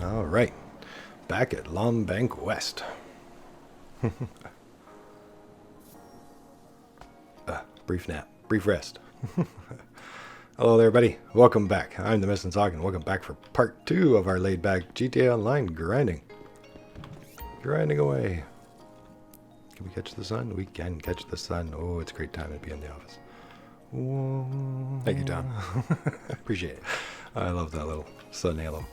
All right, back at Lombank West. Brief nap, brief rest. Hello there, buddy. Welcome back. I'm the Missing Sock, and welcome back for part 2 of our laid-back GTA Online grinding. Grinding away. Can we catch the sun? We can catch the sun. Oh, it's a great time to be in the office. Whoa. Thank you, Tom. Appreciate it. I love that little sun halo.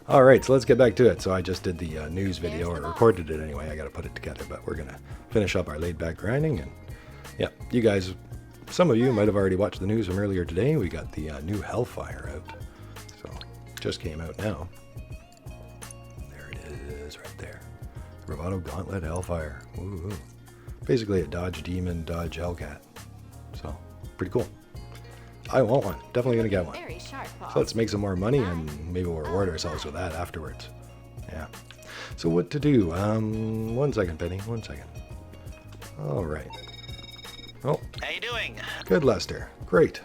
All right, so let's get back to it. So I just did the news video, or recorded it anyway. I got to put it together, but we're going to finish up our laid-back grinding. And yeah, you guys, some of you might have already watched the news from earlier today. We got the new Hellfire out. So just came out now. There it is right there. Bravado Gauntlet Hellfire. Ooh. Basically a dodge demon, dodge Hellcat. So pretty cool. I want one. Definitely gonna get one. So let's make some more money and maybe we'll reward ourselves with that afterwards. Yeah. So what to do? 1 second, Penny. 1 second. All right. Oh. How you doing? Good, Lester. Great.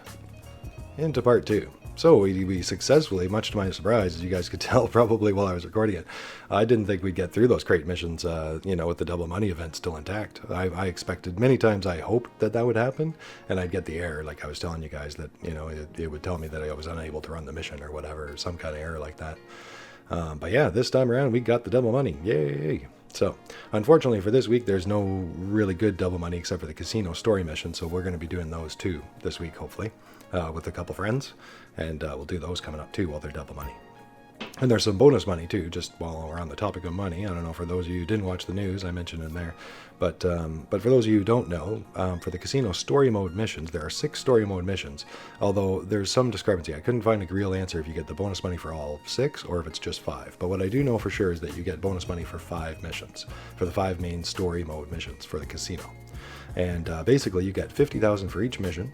Into part 2. So we successfully, much to my surprise, as you guys could tell probably while I was recording it, I didn't think we'd get through those crate missions, with the double money event still intact. I expected many times, I hoped that would happen, and I'd get the error, like I was telling you guys, that, it would tell me that I was unable to run the mission or whatever, or some kind of error like that. But yeah, this time around, we got the double money. Yay! So, unfortunately for this week, there's no really good double money except for the casino story mission, so we're going to be doing those too this week, hopefully, with a couple friends, and we'll do those coming up too while they're double money. And there's some bonus money too, just while we're on the topic of money. I don't know, for those of you who didn't watch the news, I mentioned in there. But for those of you who don't know, for the casino story mode missions, there are 6 story mode missions. Although there's some discrepancy. I couldn't find a real answer if you get the bonus money for all 6 or if it's just 5. But what I do know for sure is that you get bonus money for 5 missions, for the 5 main story mode missions for the casino. And basically you get 50,000 for each mission.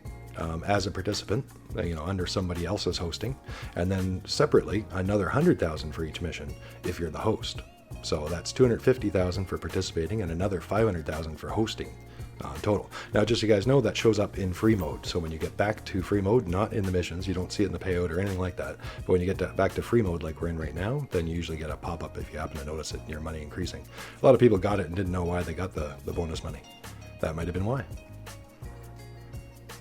As a participant, under somebody else's hosting, and then separately another 100,000 for each mission if you're the host. So that's 250,000 for participating and another 500,000 for hosting total. Now, just so you guys know, that shows up in free mode. So when you get back to free mode, not in the missions, you don't see it in the payout or anything like that. But when you get back to free mode, like we're in right now, then you usually get a pop-up if you happen to notice it in your money increasing. A lot of people got it and didn't know why they got the bonus money. That might have been why.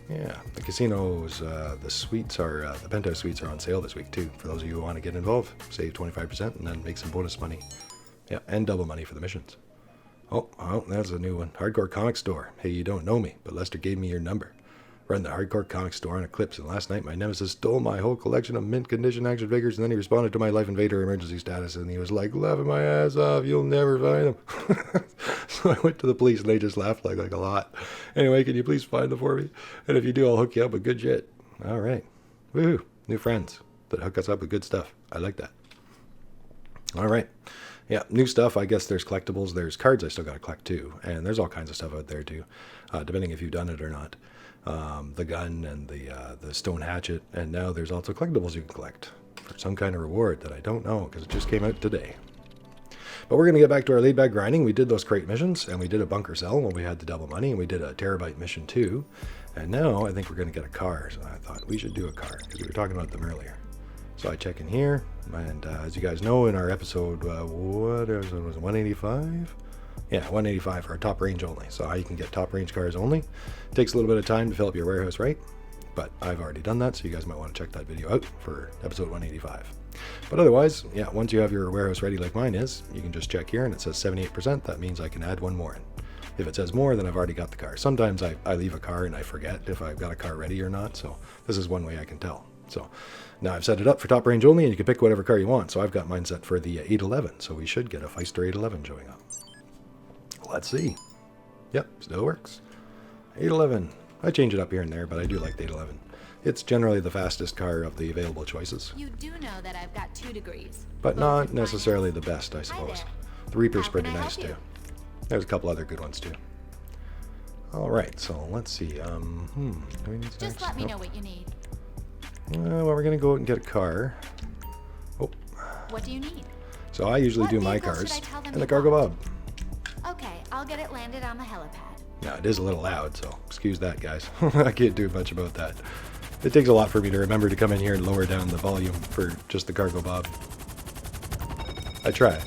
Yeah, the casinos, the suites are, the penthouse suites are on sale this week too. For those of you who want to get involved, save 25% and then make some bonus money. Yeah, and double money for the missions. Oh, that's a new one. Hardcore Comic Store. Hey, you don't know me, but Lester gave me your number. Run the Hardcore Comic Store on Eclipse, and last night my nemesis stole my whole collection of mint condition action figures, and then he responded to my Life Invader emergency status, and he was like, laughing my ass off, you'll never find them. So I went to the police, and they just laughed like a lot. Anyway, can you please find them for me? And if you do, I'll hook you up with good shit. All right. Woohoo. New friends that hook us up with good stuff. I like that. All right. Yeah, new stuff. I guess there's collectibles. There's cards I still got to collect too. And there's all kinds of stuff out there too, depending if you've done it or not. The gun and the stone hatchet, and now there's also collectibles you can collect for some kind of reward that I don't know because it just came out today. But we're going to get back to our laid-back grinding. We did those crate missions, and we did a bunker cell when we had the double money, and we did a terabyte mission too. And now I think we're going to get a car, so I thought we should do a car because we were talking about them earlier. So I check in here, and as you guys know, in our episode, what was it, 185? Yeah, 185 for our top range only. So how you can get top range cars only. Takes a little bit of time to fill up your warehouse, right? But I've already done that, so you guys might want to check that video out for episode 185. But otherwise, yeah, once you have your warehouse ready like mine is, you can just check here and it says 78%. That means I can add one more in. If it says more, then I've already got the car. Sometimes I leave a car and I forget if I've got a car ready or not. So this is one way I can tell. So now I've set it up for top range only, and you can pick whatever car you want. So I've got mine set for the 811. So we should get a Feister 811 showing up. Let's see. Yep, still works. 811. I change it up here and there, but I do like the 811. It's generally the fastest car of the available choices. You do know that I've got 2 degrees. But not necessarily the best, I suppose. The Reaper's pretty nice too. There's a couple other good ones too. All right, so let's see. Do we need Just let me know what you need. Well, we're gonna go out and get a car. Oh. What do you need? So I usually do my cars in the cargo bob. Okay, I'll get it landed on the helipad. Now, it is a little loud, so excuse that, guys. I can't do much about that. It takes a lot for me to remember to come in here and lower down the volume for just the cargo bob. I try.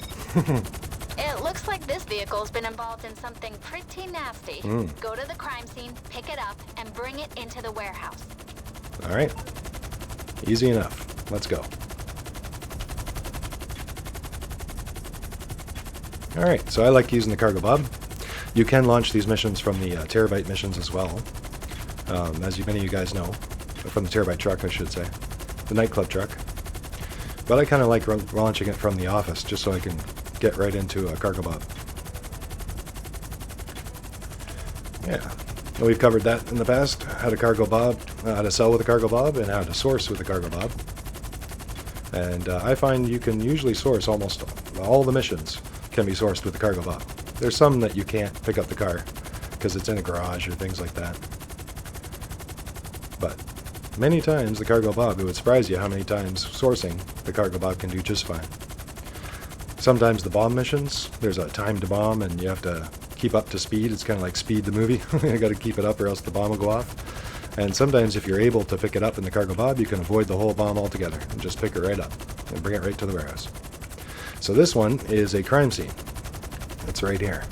It looks like this vehicle's been involved in something pretty nasty. Go to the crime scene, pick it up, and bring it into the warehouse. All right. Easy enough. Let's go. All right, so I like using the cargo bob. You can launch these missions from the Terabyte missions as well, as many of you guys know, from the Terabyte truck, I should say, the Nightclub truck. But I kind of like launching it from the office, just so I can get right into a cargo bob. Yeah, well, we've covered that in the past, how to cargo bob, how to sell with a cargo bob, and how to source with a cargo bob. And I find you can usually source almost all the missions can be sourced with the cargo bob. There's some that you can't pick up the car because it's in a garage or things like that. But many times the cargo bob, it would surprise you how many times sourcing the cargo bob can do just fine. Sometimes the bomb missions, there's a time to bomb and you have to keep up to speed. It's kind of like Speed the movie. You got to keep it up or else the bomb will go off. And sometimes if you're able to pick it up in the cargo bob, you can avoid the whole bomb altogether and just pick it right up and bring it right to the warehouse. So this one is a crime scene. It's right here.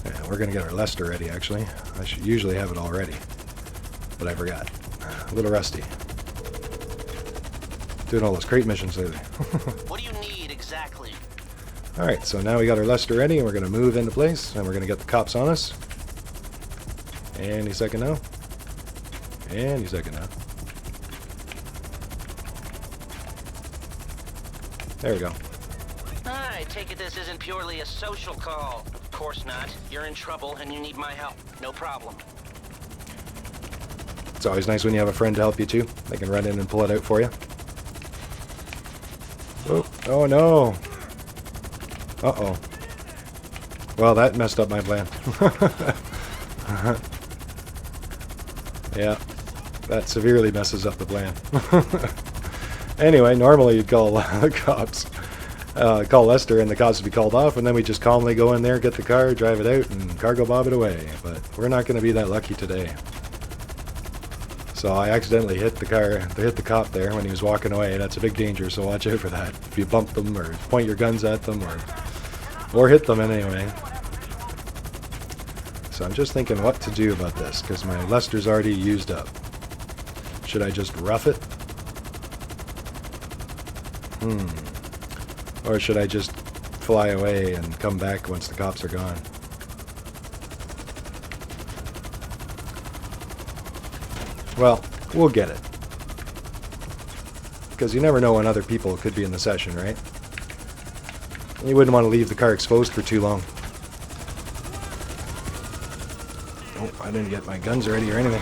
Yeah, we're going to get our Lester ready, actually. I should usually have it all ready, but I forgot. A little rusty. Doing all those crate missions lately. What do you need exactly? Alright, so now we got our Lester ready, and we're going to move into place, and we're going to get the cops on us. Any second now. Any second now. There we go. I take it this isn't purely a social call. Of course not. You're in trouble and you need my help. No problem. It's always nice when you have a friend to help you too. They can run in and pull it out for you. Oh no. Uh-oh. Well, that messed up my plan. Yeah, that severely messes up the plan. Anyway, normally you'd call the cops. Call Lester and the cops would be called off, and then we just calmly go in there, get the car, drive it out, and cargo bob it away. But we're not going to be that lucky today. So I accidentally hit the cop there when he was walking away. That's a big danger, so watch out for that. If you bump them or point your guns at them or hit them anyway. So I'm just thinking what to do about this, because my Lester's already used up. Should I just rough it? Or should I just fly away and come back once the cops are gone? Well, we'll get it. Because you never know when other people could be in the session, right? You wouldn't want to leave the car exposed for too long. Oh, I didn't get my guns ready or anything.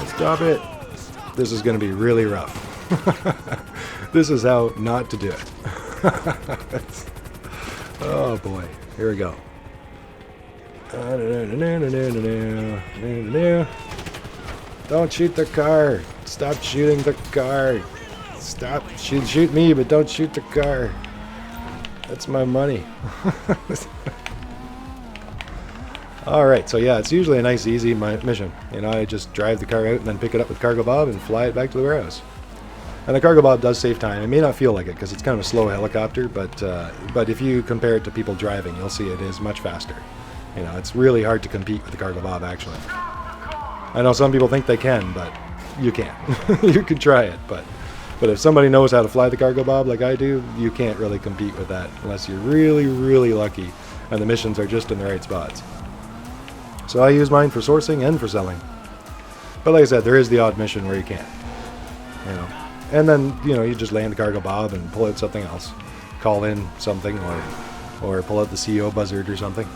Stop it. This is going to be really rough. This is how not to do it. Oh boy. Here we go. Don't shoot the car. Stop shooting the car. Stop. Shoot me, but don't shoot the car. That's my money. Alright, so yeah, it's usually a nice, easy mission. You know, I just drive the car out and then pick it up with cargo bob and fly it back to the warehouse. And the cargo bob does save time. It may not feel like it because it's kind of a slow helicopter, but if you compare it to people driving, you'll see it is much faster. You know, it's really hard to compete with the cargo bob, actually. I know some people think they can, but you can't. You can try it, but if somebody knows how to fly the cargo bob like I do, you can't really compete with that unless you're really, really lucky and the missions are just in the right spots. So I use mine for sourcing and for selling. But like I said, there is the odd mission where you can't. You know. And then, you know, you just land the cargo bob and pull out something else. Call in something or pull out the CEO buzzard or something.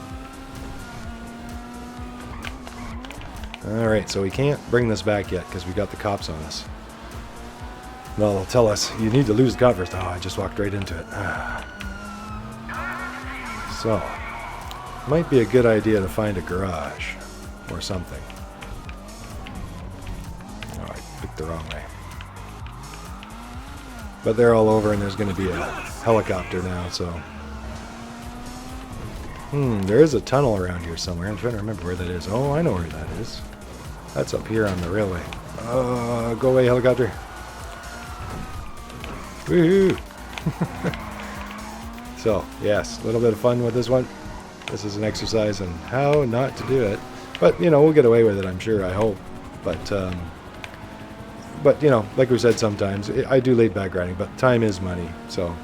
Alright, so we can't bring this back yet because we got the cops on us. Well, they'll tell us, you need to lose the cop first. Oh, I just walked right into it. So, might be a good idea to find a garage or something. Oh, I picked the wrong way. But they're all over and there's going to be a helicopter now, so... there is a tunnel around here somewhere. I'm trying to remember where that is. Oh, I know where that is. That's up here on the railway. Go away, helicopter. Woohoo! So, yes, a little bit of fun with this one. This is an exercise in how not to do it. But, you know, we'll get away with it, I'm sure, I hope. But, you know, like we said sometimes, I do laid back grinding, but time is money. So,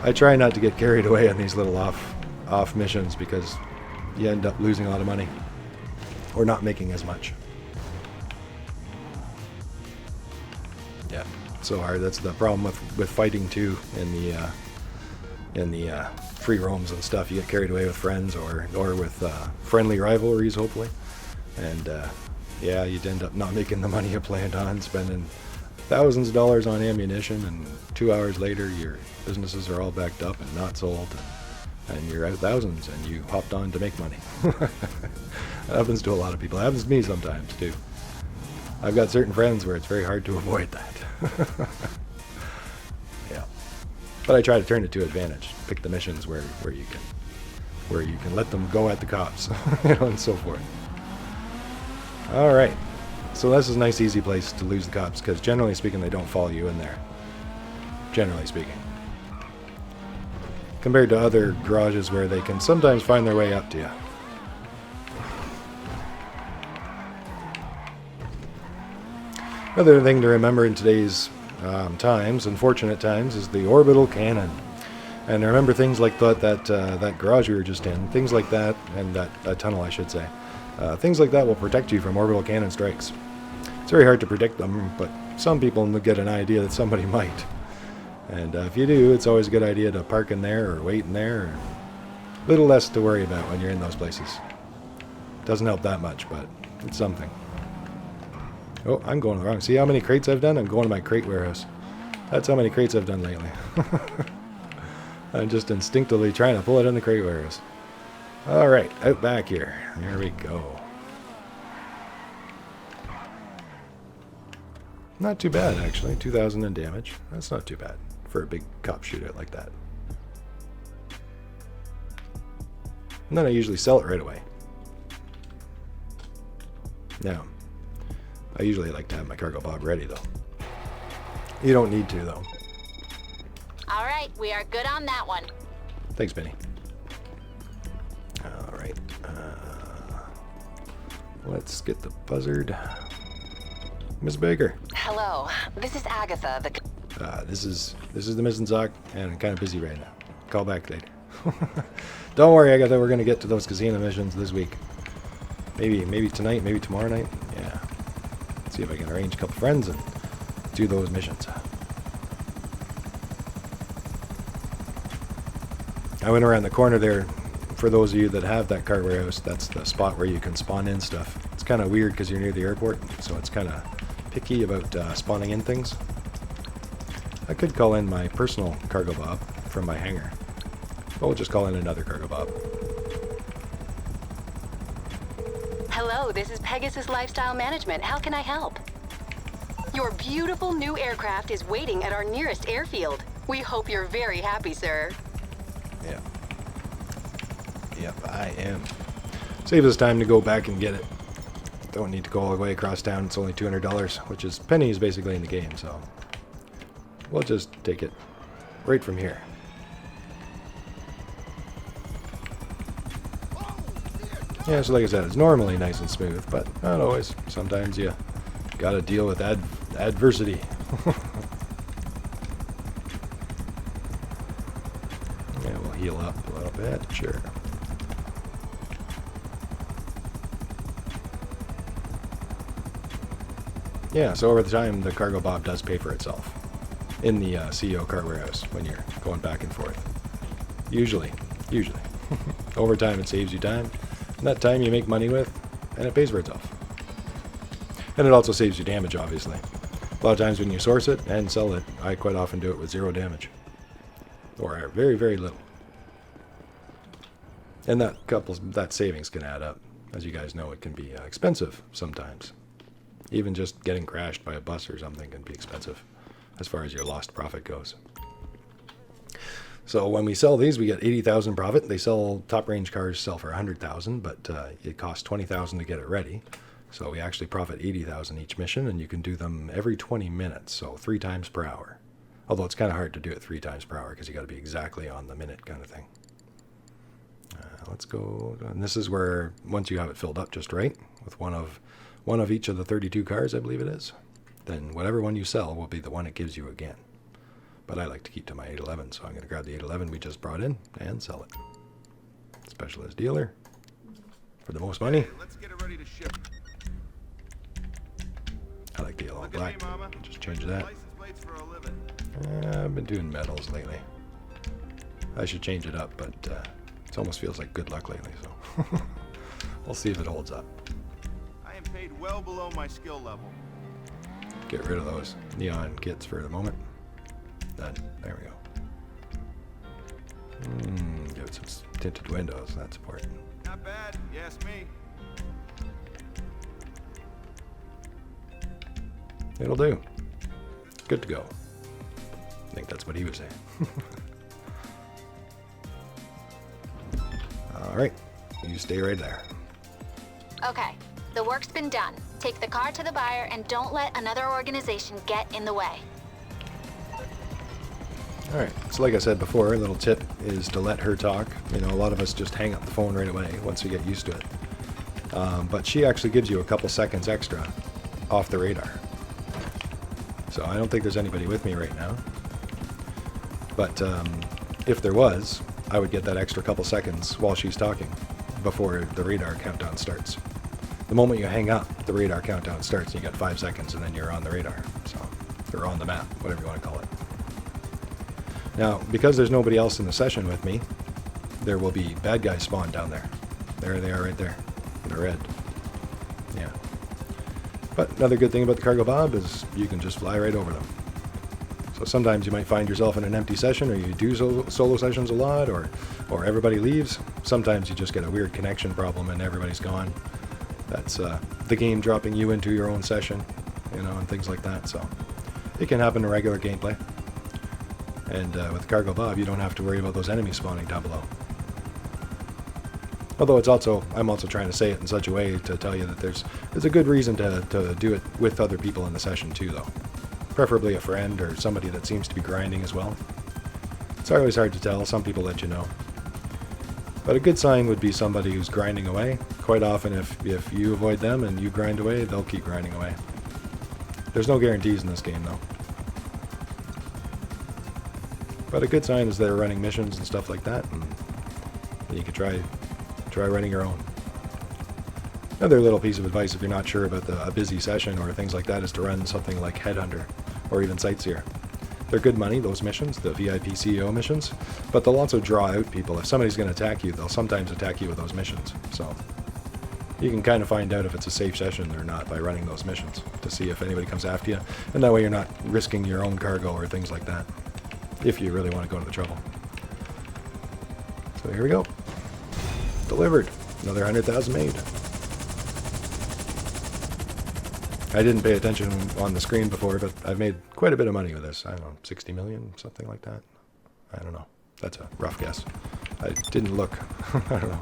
I try not to get carried away on these little off missions because you end up losing a lot of money. Or not making as much. Yeah, so hard. That's the problem with fighting too in the free roams and stuff. You get carried away with friends or with friendly rivalries, hopefully, and yeah, you'd end up not making the money you planned on, spending thousands of dollars on ammunition, and 2 hours later your businesses are all backed up and not sold, and you're out thousands, and you hopped on to make money. That happens to a lot of people. It happens to me sometimes too. I've got certain friends where it's very hard to avoid that. Yeah, but I try to turn it to advantage. Pick the missions where you can let them go at the cops, you know, and so forth. All right, so this is a nice, easy place to lose the cops because generally speaking, they don't follow you in there. Generally speaking, compared to other garages where they can sometimes find their way up to you. Another thing to remember in today's times, unfortunate times, is the orbital cannon. And remember things like that garage we were just in, things like that, and that tunnel, I should say. Things like that will protect you from orbital cannon strikes. It's very hard to predict them, but some people get an idea that somebody might. And if you do, it's always a good idea to park in there or wait in there. Or a little less to worry about when you're in those places. Doesn't help that much, but it's something. Oh, I'm going wrong. See how many crates I've done? I'm going to my crate warehouse. That's how many crates I've done lately. I'm just instinctively trying to pull it in the crate warehouse. Alright, out back here. There we go. Not too bad, actually. 2,000 in damage. That's not too bad for a big cop shootout like that. And then I usually sell it right away. Now, I usually like to have my cargo bob ready, though. You don't need to, though. All right, we are good on that one. Thanks, Benny. All right. Let's get the buzzard. Miss Baker. Hello, this is Agatha. This is the Mizzenzock, and I'm kind of busy right now. Call back later. Don't worry, Agatha. We're gonna get to those casino missions this week. Maybe tonight, maybe tomorrow night. Yeah. See if I can arrange a couple friends and do those missions. I went around the corner there. For those of you that have that car warehouse, that's the spot where you can spawn in stuff. It's kind of weird because you're near the airport, so it's kind of picky about spawning in things. I could call in my personal cargo bob from my hangar. But we'll just call in another cargo bob. Hello, this is Pegasus Lifestyle Management. How can I help? Your beautiful new aircraft is waiting at our nearest airfield. We hope you're very happy, sir. Yeah. Yep, I am. Saves us time to go back and get it. Don't need to go all the way across town. It's only $200, which is pennies basically in the game, so we'll just take it right from here. Yeah, so like I said, it's normally nice and smooth, but not always. Sometimes you gotta deal with adversity. Yeah, we'll heal up a little bit, sure. Yeah, so over the time, the cargo bob does pay for itself in the CEO car warehouse when you're going back and forth. Usually. Over time, it saves you time. And that time you make money with, and it pays for itself. And it also saves you damage, obviously. A lot of times when you source it and sell it, I quite often do it with 0 damage. Or very, very little. And that savings can add up. As you guys know, it can be expensive sometimes. Even just getting crashed by a bus or something can be expensive as far as your lost profit goes. So when we sell these, we get 80,000 profit. They sell top range cars sell for 100,000, but it costs 20,000 to get it ready. So we actually profit 80,000 each mission, and you can do them every 20 minutes, so 3 times per hour. Although it's kind of hard to do it 3 times per hour because you got to be exactly on the minute kind of thing. Let's go. And this is where, once you have it filled up just right, with one of each of the 32 cars, I believe it is, then whatever one you sell will be the one it gives you again. But I like to keep to my 811, so I'm going to grab the 811 we just brought in and sell it. Specialist dealer for the most money. Hey, let's get it ready to ship. I like the yellow and black. Just change that. License plates for a living. I've been doing metals lately. I should change it up, but it almost feels like good luck lately, so we'll see if it holds up. I am paid well below my skill level. Get rid of those neon kits for the moment. Done. There we go. Give it some tinted windows. That's important. Not bad, you ask me. It'll do. Good to go. I think that's what he was saying. All right. You stay right there. Okay, the work's been done. Take the car to the buyer and don't let another organization get in the way. All right. So like I said before, a little tip is to let her talk. You know, a lot of us just hang up the phone right away once we get used to it. But she actually gives you a couple seconds extra off the radar. So I don't think there's anybody with me right now. But if there was, I would get that extra couple seconds while she's talking before the radar countdown starts. The moment you hang up, the radar countdown starts and you got 5 seconds and then you're on the radar. So, or on the map, whatever you want to call it. Now, because there's nobody else in the session with me, there will be bad guys spawned down there. There they are right there. They're red. Yeah. But another good thing about the Cargo Bob is you can just fly right over them. So sometimes you might find yourself in an empty session, or you do solo sessions a lot, or everybody leaves. Sometimes you just get a weird connection problem and everybody's gone. That's the game dropping you into your own session, you know, and things like that. So it can happen in regular gameplay. And with the Cargo Bob, you don't have to worry about those enemies spawning down below. Although I'm also trying to say it in such a way to tell you that there's a good reason to do it with other people in the session too, though. Preferably a friend or somebody that seems to be grinding as well. It's always hard to tell. Some people let you know. But a good sign would be somebody who's grinding away. Quite often, if you avoid them and you grind away, they'll keep grinding away. There's no guarantees in this game, though. But a good sign is they're running missions and stuff like that, and you could try running your own. Another little piece of advice if you're not sure about a busy session or things like that is to run something like Headhunter or even Sightseer. They're good money, those missions, the VIP CEO missions, but they'll also draw out people. If somebody's going to attack you, they'll sometimes attack you with those missions. So you can kind of find out if it's a safe session or not by running those missions to see if anybody comes after you. And that way you're not risking your own cargo or things like that, if you really want to go to the trouble. So here we go. Delivered. Another 100,000 made. I didn't pay attention on the screen before, but I've made quite a bit of money with this. I don't know, 60 million, something like that. I don't know. That's a rough guess. I didn't look. I don't know.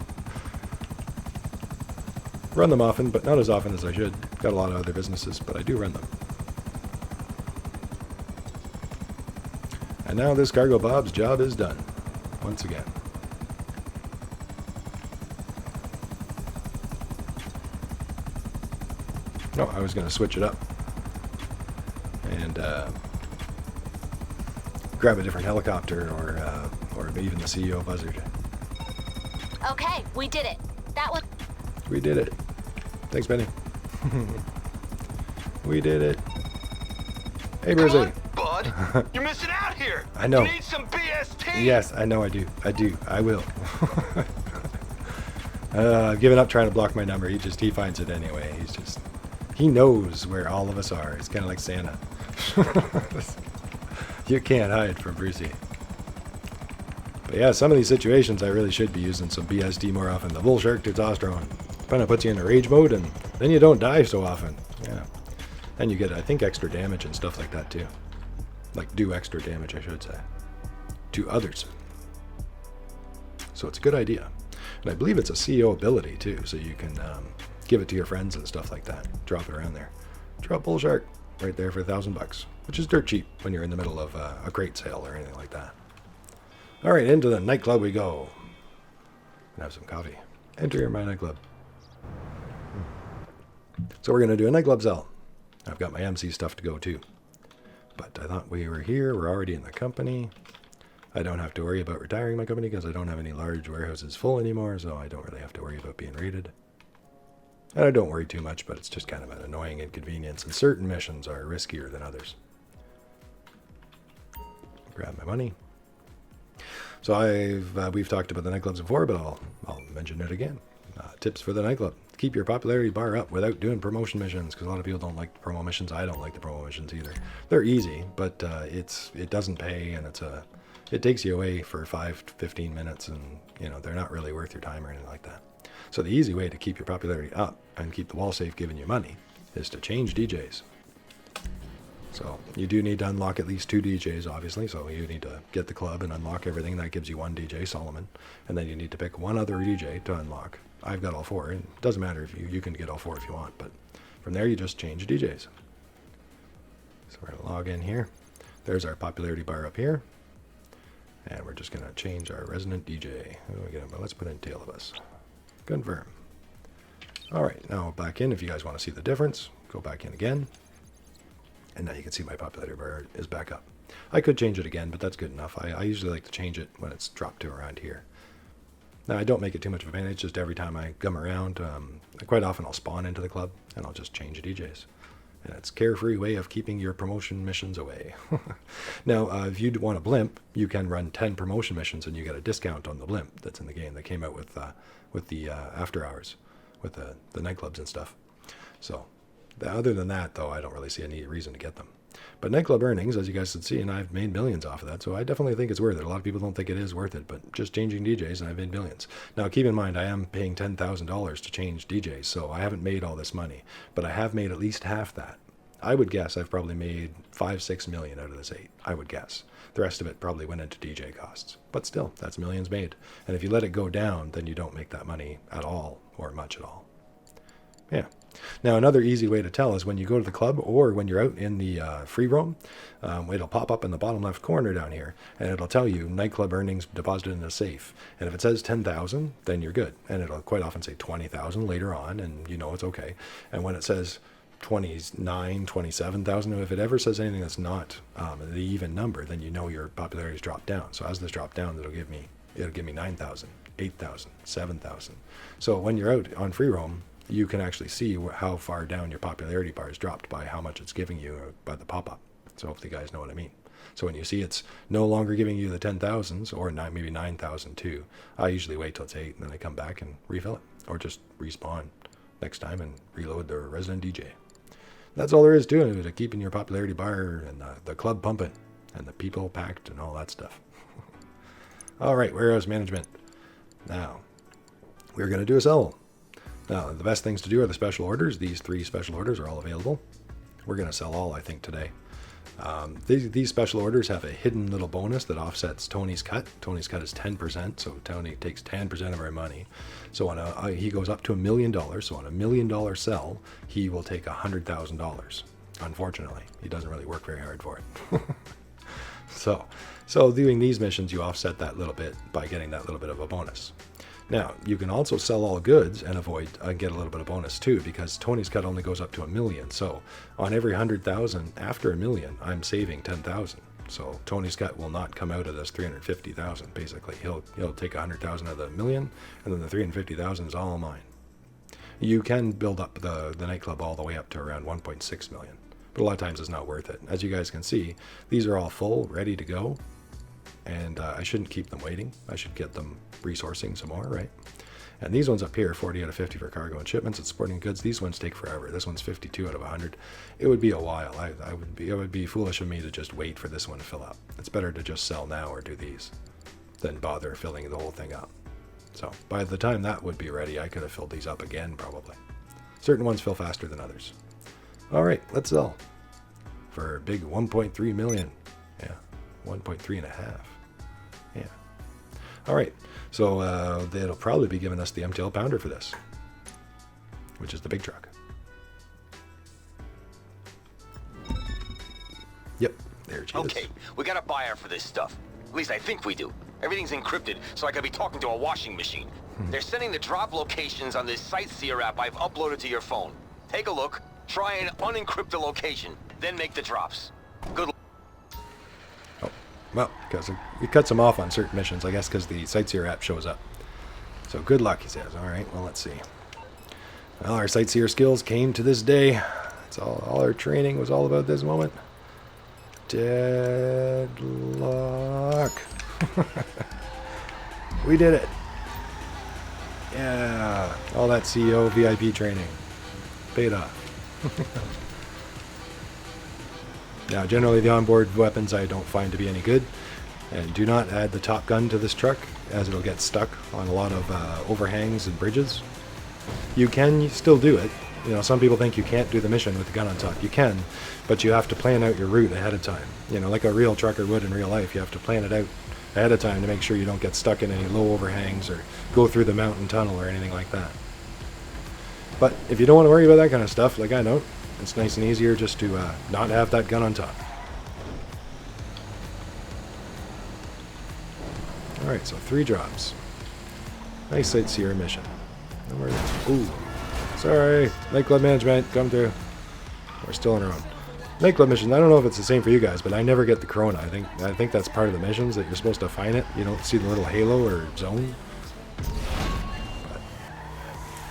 Run them often, but not as often as I should. Got a lot of other businesses, but I do run them. And now this Cargo Bob's job is done. Once again. No, I was going to switch it up and grab a different helicopter or even the CEO buzzard. Okay, we did it. That was... We did it. Thanks, Benny. We did it. Hey, Brizzy. Bud, you're missing out here. I know. You need some BST. Yes, I know I do. I will. I've given up trying to block my number. He finds it anyway. He knows where all of us are. It's kind of like Santa. You can't hide from Brucey. But yeah, some of these situations I really should be using some BSD more often. The bull shark testosterone kind of puts you in a rage mode, and then you don't die so often. Yeah, and you get, I think, extra damage and stuff like that too. Like do extra damage, I should say, to others. So it's a good idea, and I believe it's a CEO ability too, so you can give it to your friends and stuff like that. Drop it around there. Drop bull shark. right there for $1,000, which is dirt cheap when you're in the middle of a crate sale or anything like that. All right, into the nightclub we go. And have some coffee. Enter my nightclub. So we're going to do a nightclub sell. I've got my MC stuff to go too. But I thought we were here. We're already in the company. I don't have to worry about retiring my company because I don't have any large warehouses full anymore, so I don't really have to worry about being raided. And I don't worry too much, but it's just kind of an annoying inconvenience, and certain missions are riskier than others. Grab my money. So we've talked about the nightclubs before, but I'll mention it again. Tips for the nightclub. Keep your popularity bar up without doing promotion missions, because a lot of people don't like the promo missions. I don't like the promo missions either. They're easy, but it doesn't pay, and it takes you away for 5 to 15 minutes, and they're not really worth your time or anything like that. So the easy way to keep your popularity up and keep the wall safe giving you money is to change DJs. So you do need to unlock at least 2 DJs, obviously. So you need to get the club and unlock everything. That gives you 1 DJ, Solomon. And then you need to pick 1 other DJ to unlock. I've got all 4. And it doesn't matter if you can get all 4 if you want. But from there, you just change DJs. So we're going to log in here. There's our popularity bar up here. And we're just going to change our resident DJ. Let's put in Tale of Us. Confirm. All right, now back in. If you guys want to see the difference, go back in again. And now you can see my popularity bar is back up. I could change it again, but that's good enough. I usually like to change it when it's dropped to around here. Now, I don't make it too much of a advantage. Just every time I come around, quite often I'll spawn into the club, and I'll just change DJs. And it's a carefree way of keeping your promotion missions away. Now, if you want a blimp, you can run 10 promotion missions, and you get a discount on the blimp that's in the game that came out with the after hours, with the nightclubs and stuff. So, other than that, though, I don't really see any reason to get them. But nightclub earnings, as you guys can see, and I've made millions off of that, so I definitely think it's worth it. A lot of people don't think it is worth it, but just changing DJs, and I've made millions. Now, keep in mind, I am paying $10,000 to change DJs, so I haven't made all this money, but I have made at least half that. I would guess I've probably made 5-6 million out of this 8. I would guess. The rest of it probably went into DJ costs. But still, that's millions made. And if you let it go down, then you don't make that money at all, or much at all. Yeah. Now, another easy way to tell is when you go to the club or when you're out in the free roam, it'll pop up in the bottom left corner down here, and it'll tell you nightclub earnings deposited in a safe. And if it says 10,000, then you're good. And it'll quite often say 20,000 later on, and you know it's okay. And when it says 29, 27,000, if it ever says anything that's not the even number, then you know your popularity's dropped down. So as this dropped down, it'll give me 9,000, 8,000, 7,000. So when you're out on free roam, you can actually see how far down your popularity bar is dropped by how much it's giving you by the pop-up. So hopefully you guys know what I mean. So when you see it's no longer giving you the 10,000s, or maybe 9,000 too, I usually wait till it's 8 and then I come back and refill it, or just respawn next time and reload the resident DJ. That's all there is to it, to keeping your popularity bar and the club pumping and the people packed and all that stuff. All right, warehouse management. Now, we're going to do a sell. Now, the best things to do are the special orders. These 3 special orders are all available. We're going to sell all, I think, today. These special orders have a hidden little bonus that offsets Tony's cut. Tony's cut is 10%, so Tony takes 10% of our money. So he goes up to $1 million. So on $1 million sell, he will take $100,000. Unfortunately, he doesn't really work very hard for it. So doing these missions, you offset that little bit by getting that little bit of a bonus. Now, you can also sell all goods and get a little bit of bonus too, because Tony's cut only goes up to $1 million. So on every 100,000 after $1 million, I'm saving 10,000. So Tony's cut will not come out of this 350,000. Basically, he'll take 100,000 out of the $1 million, and then the 350,000 is all mine. You can build up the nightclub all the way up to around 1.6 million, but a lot of times it's not worth it. As you guys can see, these are all full, ready to go. And I shouldn't keep them waiting. I should get them resourcing some more, right? And these ones up here, 40 out of 50 for cargo and shipments and sporting goods. These ones take forever. This one's 52 out of 100. It would be a while. It would be foolish of me to just wait for this one to fill up. It's better to just sell now or do these than bother filling the whole thing up. So by the time that would be ready, I could have filled these up again, probably. Certain ones fill faster than others. All right, let's sell for a big 1.3 million. Yeah, 1.3 and a half. Yeah. All right. So it'll probably be giving us the MTL pounder for this, which is the big truck. Okay, we got a buyer for this stuff. At least I think we do. Everything's encrypted, so I could be talking to a washing machine. They're sending the drop locations on this Sightseer app I've uploaded to your phone. Take a look, try and unencrypt the location, then make the drops. Good luck. Oh, well, because it cuts them off on certain missions, I guess, because the Sightseer app shows up. So good luck, he says. All right, well, let's see. Well, our Sightseer skills came to this day. It's all our training was all about this moment. Deadlock. We did it. Yeah, all that CEO VIP training paid off. Now, generally the onboard weapons I don't find to be any good, and do not add the top gun to this truck, as it'll get stuck on a lot of overhangs and bridges. You can still do it. You know, some people think you can't do the mission with the gun on top. You can, but you have to plan out your route ahead of time. You know, like a real trucker would in real life. You have to plan it out ahead of time to make sure you don't get stuck in any low overhangs or go through the mountain tunnel or anything like that. But if you don't want to worry about that kind of stuff, like I don't, it's nice and easier just to not have that gun on top. Alright, so 3 drops. Nice Sightseer mission. Ooh. Sorry, Nightclub management, come through. We're still on our own. Nightclub mission, I don't know if it's the same for you guys, but I never get the Karuna. I think that's part of the missions, that you're supposed to find it. You don't see the little halo or zone. But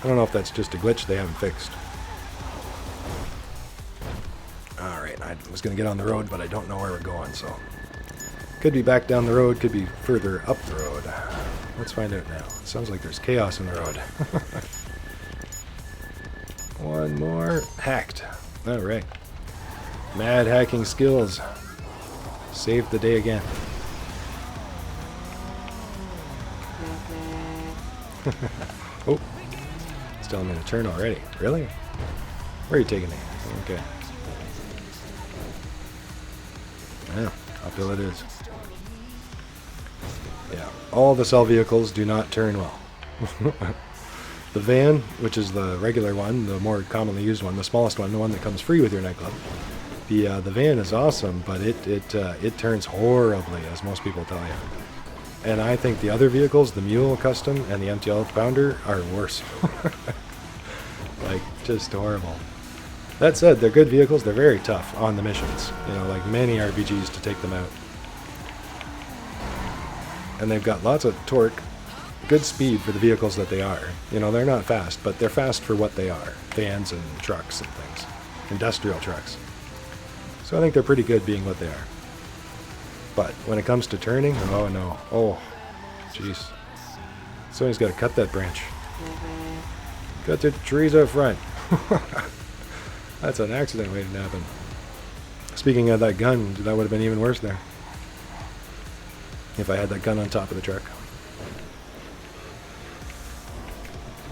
I don't know if that's just a glitch they haven't fixed. Alright, I was going to get on the road, but I don't know where we're going, so... Could be back down the road, could be further up the road. Let's find out now. It sounds like there's chaos in the road. One more. Hacked. Alright. Mad hacking skills. Saved the day again. Oh. It's telling me to turn already. Really? Where are you taking me? Okay. Yeah, uphill it is. Yeah, all the cell vehicles do not turn well. The van, which is the regular one, the more commonly used one, the smallest one, the one that comes free with your Nightclub. The van is awesome, but it turns horribly, as most people tell you. And I think the other vehicles, the Mule Custom and the MTL Pounder, are worse. Like, just horrible. That said, they're good vehicles. They're very tough on the missions. You know, like many RPGs to take them out. And they've got lots of torque. Good speed for the vehicles that they are. You know, they're not fast, but they're fast for what they are. Vans and trucks and things. Industrial trucks. So I think they're pretty good being what they are. But when it comes to turning, oh no. Oh, jeez. Somebody's got to cut that branch. Cut the trees up front. That's an accident waiting to happen. Speaking of that gun, that would have been even worse there. If I had that gun on top of the truck.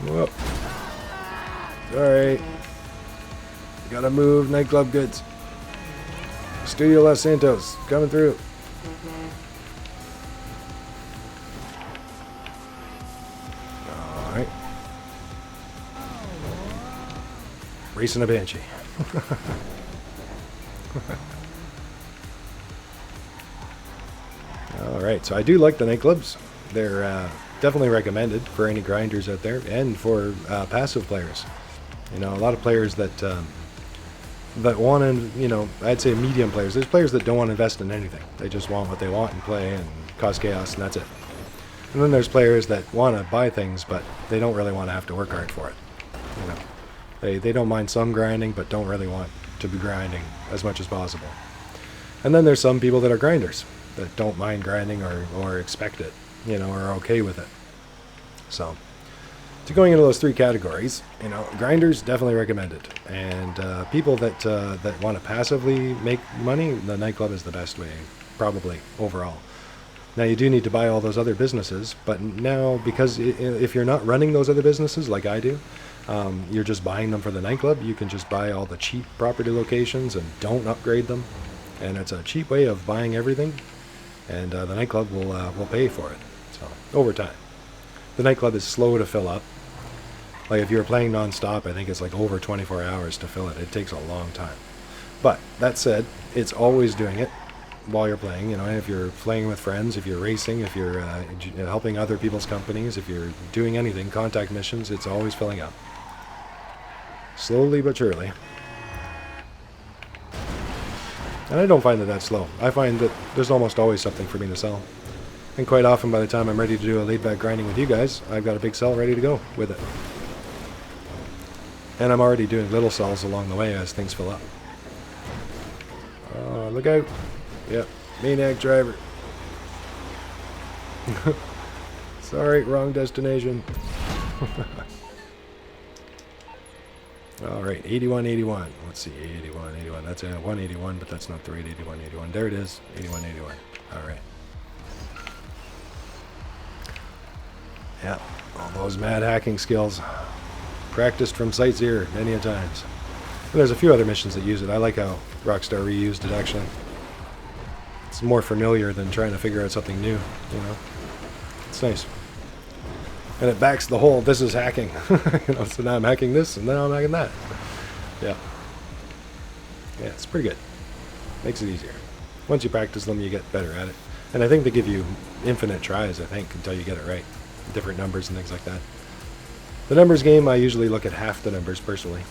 Whoop. Sorry. Gotta move, Nightclub goods. Studio Los Santos, coming through. Alright. Racing a Banshee. Alright, so I do like the Nightclubs. They're definitely recommended for any grinders out there and for passive players. You know, a lot of players that want to, you know, I'd say medium players. There's players that don't want to invest in anything. They just want what they want and play and cause chaos, and that's it. And then there's players that want to buy things, but they don't really want to have to work hard for it. You know, they don't mind some grinding, but don't really want to be grinding as much as possible. And then there's some people that are grinders that don't mind grinding or expect it, you know, or are okay with it. So going into those 3 categories, you know, grinders definitely recommended, and people that want to passively make money, the Nightclub is the best way, probably overall. Now you do need to buy all those other businesses, but now because if you're not running those other businesses like I do, you're just buying them for the Nightclub. You can just buy all the cheap property locations and don't upgrade them, and it's a cheap way of buying everything, and the Nightclub will pay for it. So over time, the Nightclub is slow to fill up. Like if you're playing non-stop, I think it's like over 24 hours to fill it. It takes a long time. But that said, it's always doing it. while you're playing. You know, if you're playing with friends, if you're racing, if you're helping other people's companies, if you're doing anything, contact missions, it's always filling up. Slowly but surely. And I don't find that that's slow. I find that there's almost always something for me to sell. And quite often by the time I'm ready to do a laid-back grinding with you guys, I've got a big sell ready to go with it. And I'm already doing little sells along the way as things fill up. Look out. Yep, maniac driver. Sorry, wrong destination. Alright, 8181. Let's see, 8181. That's 181, but that's not the right 8181. There it is, 8181. Alright. Yeah, all those mad hacking skills. Practiced from sightseer many a times. And there's a few other missions that use it. I like how Rockstar reused it, actually. It's more familiar than trying to figure out something new, you know. It's nice. And it backs the whole, this is hacking. You know, so now I'm hacking this, and now I'm hacking that. Yeah. Yeah, it's pretty good. Makes it easier. Once you practice them, you get better at it. And I think they give you infinite tries, I think, until you get it right. Different numbers and things like that. The numbers game, I usually look at half the numbers, personally.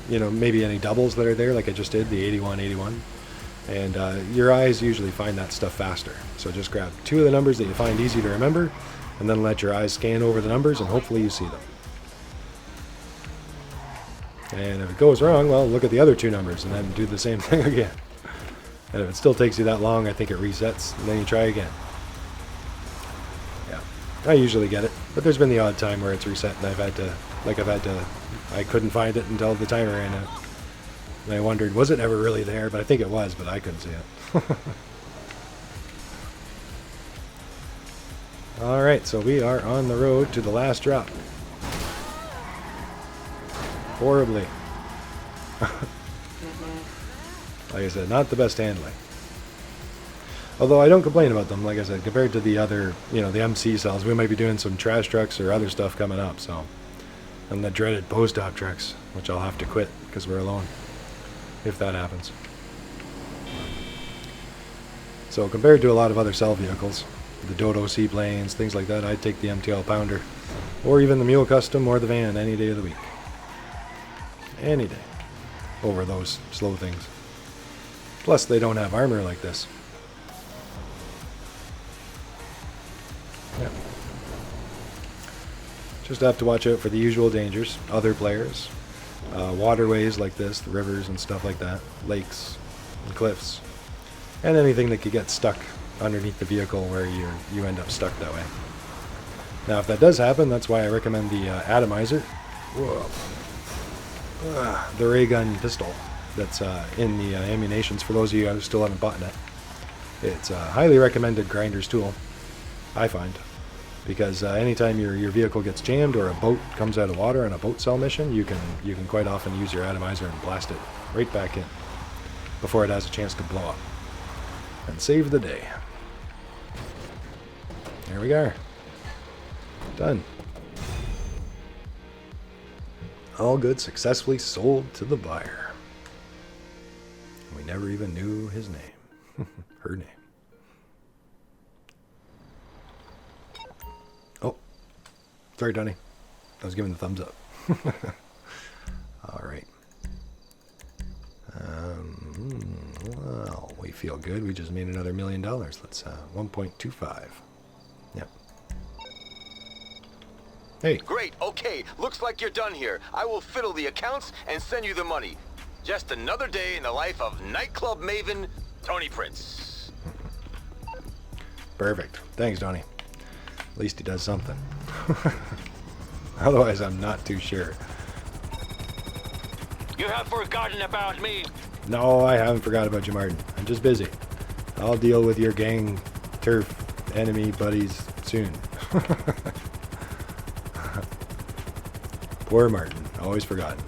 You know, maybe any doubles that are there, like I just did, the 8181. And your eyes usually find that stuff faster. So just grab two of the numbers that you find easy to remember, and then let your eyes scan over the numbers, and hopefully you see them. And if it goes wrong, well, look at the other two numbers, and then do the same thing again. And if it still takes you that long, I think it resets, and then you try again. Yeah, I usually get it, but there's been the odd time where it's reset, and I couldn't find it until the timer ran out. And I wondered, was it ever really there? But I think it was, but I couldn't see it. Alright, so we are on the road to the last drop. Horribly. Like I said, not the best handling. Although I don't complain about them, like I said, compared to the other, you know, the MC cells, we might be doing some trash trucks or other stuff coming up, so. And the dreaded post-op trucks, which I'll have to quit because we're alone, if that happens. So compared to a lot of other cell vehicles, the Dodo seaplanes, things like that, I'd take the MTL Pounder, or even the Mule Custom or the van any day of the week. Any day. Over those slow things. Plus, they don't have armor like this. Yeah. Just have to watch out for the usual dangers, other players, waterways like this, the rivers and stuff like that, lakes and cliffs, and anything that could get stuck underneath the vehicle where you end up stuck that way. Now, if that does happen, that's why I recommend the atomizer. Whoa. The ray gun pistol that's in the ammunitions for those of you who still haven't bought it. It's a highly recommended grinder's tool, I find, because anytime your vehicle gets jammed or a boat comes out of water on a boat cell mission, you can quite often use your atomizer and blast it right back in before it has a chance to blow up and save the day. There we are. Done. All goods successfully sold to the buyer. We never even knew his name. Her name. Oh. Sorry, Donnie. I was giving the thumbs up. Alright. Well, we feel good. We just made another $1 million. Let's 1.25. Yep. Hey. Great, okay. Looks like you're done here. I will fiddle the accounts and send you the money. Just another day in the life of nightclub maven Tony Prince. Perfect. Thanks, Donnie. At least he does something. Otherwise, I'm not too sure. You have forgotten about me. No, I haven't forgot about you, Martin. I'm just busy. I'll deal with your gang, turf, enemy buddies soon. Poor Martin. Always forgotten.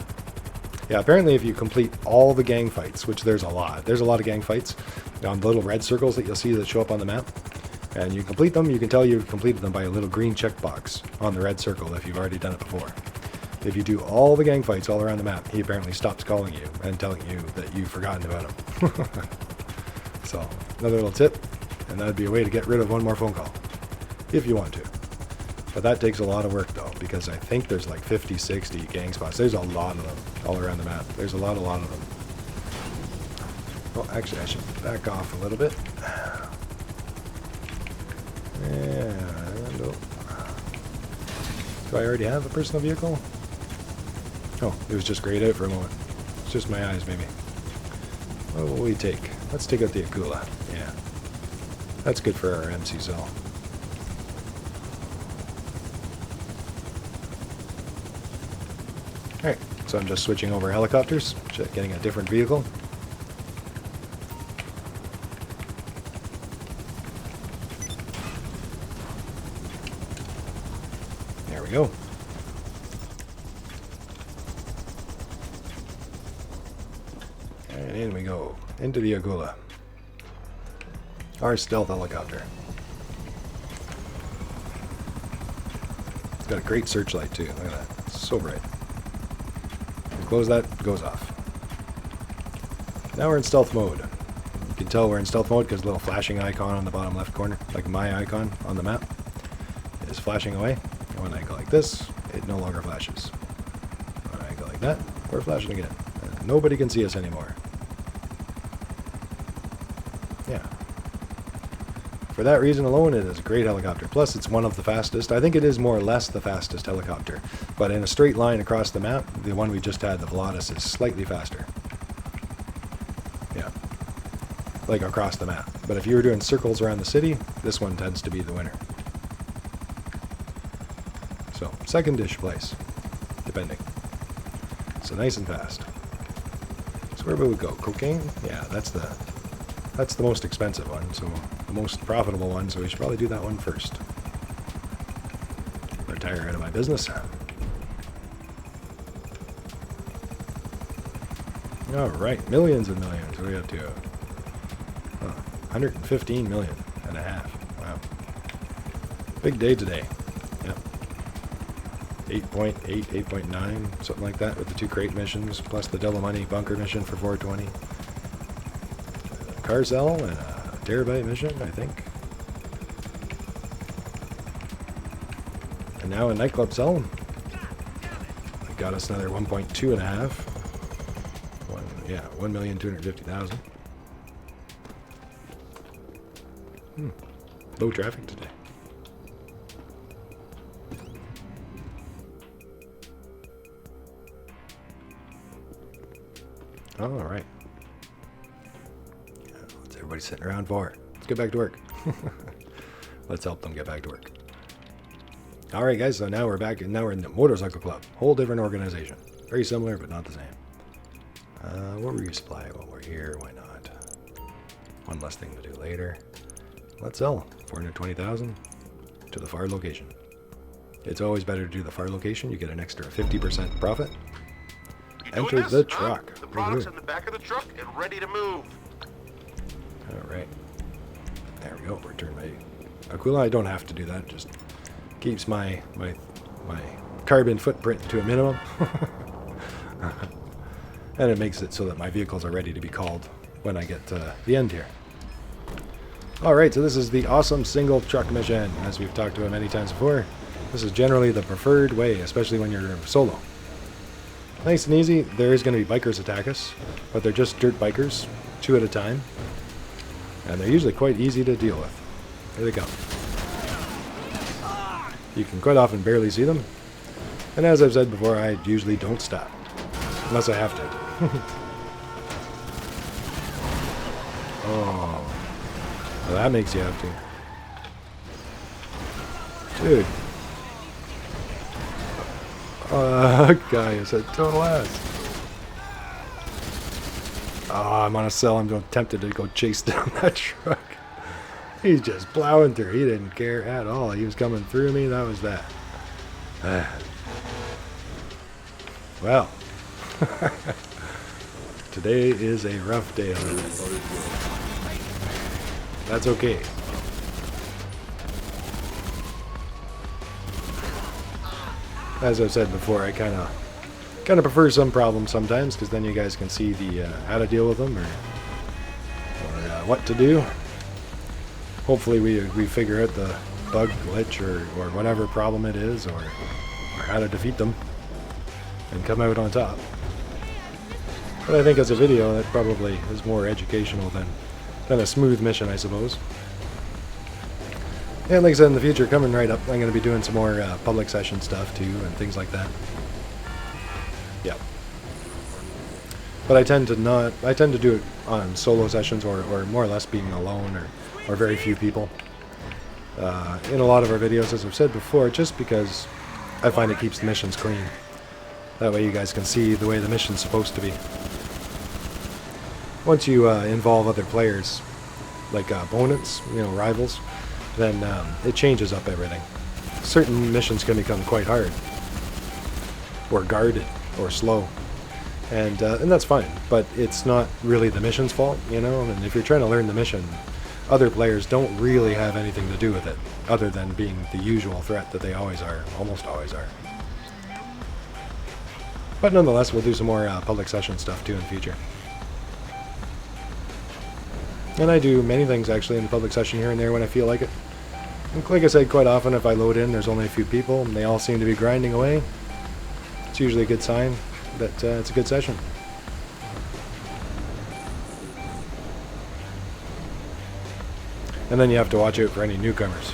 Yeah, apparently if you complete all the gang fights, which there's a lot of gang fights on the little red circles that you'll see that show up on the map, and you complete them, you can tell you've completed them by a little green checkbox on the red circle if you've already done it before. If you do all the gang fights all around the map, he apparently stops calling you and telling you that you've forgotten about him. So, another little tip, and that'd be a way to get rid of one more phone call, if you want to. But that takes a lot of work, though, because I think there's like 50, 60 gang spots. There's a lot of them all around the map. There's a lot of them. Well, actually, I should back off a little bit. And, do I already have a personal vehicle? Oh, it was just grayed out for a moment. It's just my eyes, maybe. What will we take? Let's take out the Akula. Yeah. That's good for our MC cell. Alright, so I'm just switching over helicopters, getting a different vehicle. There we go. And in we go, into the Akula. Our stealth helicopter. It's got a great searchlight too, look at that, it's so bright. Close that, goes off. Now we're in stealth mode. You can tell we're in stealth mode because the little flashing icon on the bottom left corner, like my icon on the map, is flashing away. And when I go like this, it no longer flashes. When I go like that, we're flashing again. And nobody can see us anymore. Yeah. For that reason alone, it is a great helicopter. Plus, it's one of the fastest. I think it is more or less the fastest helicopter. But in a straight line across the map, the one we just had, the Volatus, is slightly faster. Yeah. Like across the map. But if you were doing circles around the city, this one tends to be the winner. So, second-ish place. Depending. So nice and fast. So where would we go? Cocaine? Yeah, that's the most expensive one, so the most profitable one, so we should probably do that one first. Retire out of my business. Alright, millions and millions. What are we up to? 115 million and a half. Wow. Big day today. Yep. 8.8, 8.9, something like that with the 2 crate missions, plus the Devil Money bunker mission for 420. Car cell and a terabyte mission, I think. And now a nightclub cell. It got us another 1.2 and a half. Yeah, 1,250,000. Low traffic today. All right. What's everybody sitting around for? Let's get back to work. Let's help them get back to work. All right, guys. So now we're back, and now we're in the motorcycle club. Whole different organization. Very similar, but not the same. What resupply while we're here? Why not? One less thing to do later. Let's sell 420,000 to the far location. It's always better to do the far location. You get an extra 50% profit. Enter the truck. The product's in the back of the truck and ready to move. All right. There we go. Return my Aquila. I don't have to do that. Just keeps my carbon footprint to a minimum. And it makes it so that my vehicles are ready to be called when I get to the end here. Alright, so this is the awesome single truck mission. As we've talked about many times before, this is generally the preferred way, especially when you're solo. Nice and easy. There is going to be bikers attack us, but they're just dirt bikers, 2 at a time. And they're usually quite easy to deal with. Here they come. You can quite often barely see them. And as I've said before, I usually don't stop. Unless I have to. Oh. Well, that makes you have to. Dude. That guy is a total ass. Oh, I'm on a cell. I'm tempted to go chase down that truck. He's just plowing through. He didn't care at all. He was coming through me. That was that. Well. Today is a rough day. That's okay. As I've said before, I kind of prefer some problems sometimes, because then you guys can see the how to deal with them, or what to do. Hopefully we figure out the bug, glitch, or whatever problem it is, or how to defeat them and come out on top. But I think as a video, that probably is more educational than a smooth mission, I suppose. And like I said, in the future, coming right up, I'm going to be doing some more public session stuff too, and things like that. Yeah. But I tend to do it on solo sessions, or more or less being alone, or very few people. In a lot of our videos, as I've said before, just because I find it keeps the missions clean. That way you guys can see the way the mission's supposed to be. Once you involve other players, like opponents, rivals, then it changes up everything. Certain missions can become quite hard, or guarded, or slow, and that's fine. But it's not really the mission's fault, And if you're trying to learn the mission, other players don't really have anything to do with it, other than being the usual threat that they always are, almost always are. But nonetheless, we'll do some more public session stuff too in the future. And I do many things actually in the public session here and there when I feel like it. And like I said, quite often if I load in, there's only a few people and they all seem to be grinding away. It's usually a good sign that it's a good session. And then you have to watch out for any newcomers.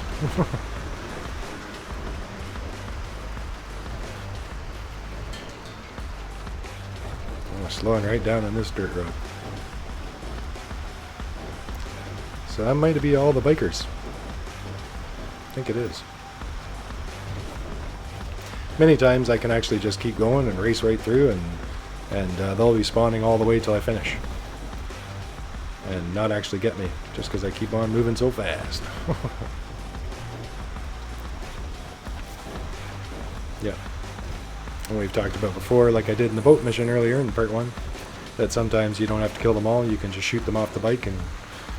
Oh, slowing right down on this dirt road. So that might be all the bikers. I think it is. Many times I can actually just keep going and race right through, and they'll be spawning all the way till I finish. And not actually get me, just because I keep on moving so fast. Yeah. And we've talked about before, like I did in the boat mission earlier in part 1, that sometimes you don't have to kill them all, you can just shoot them off the bike, and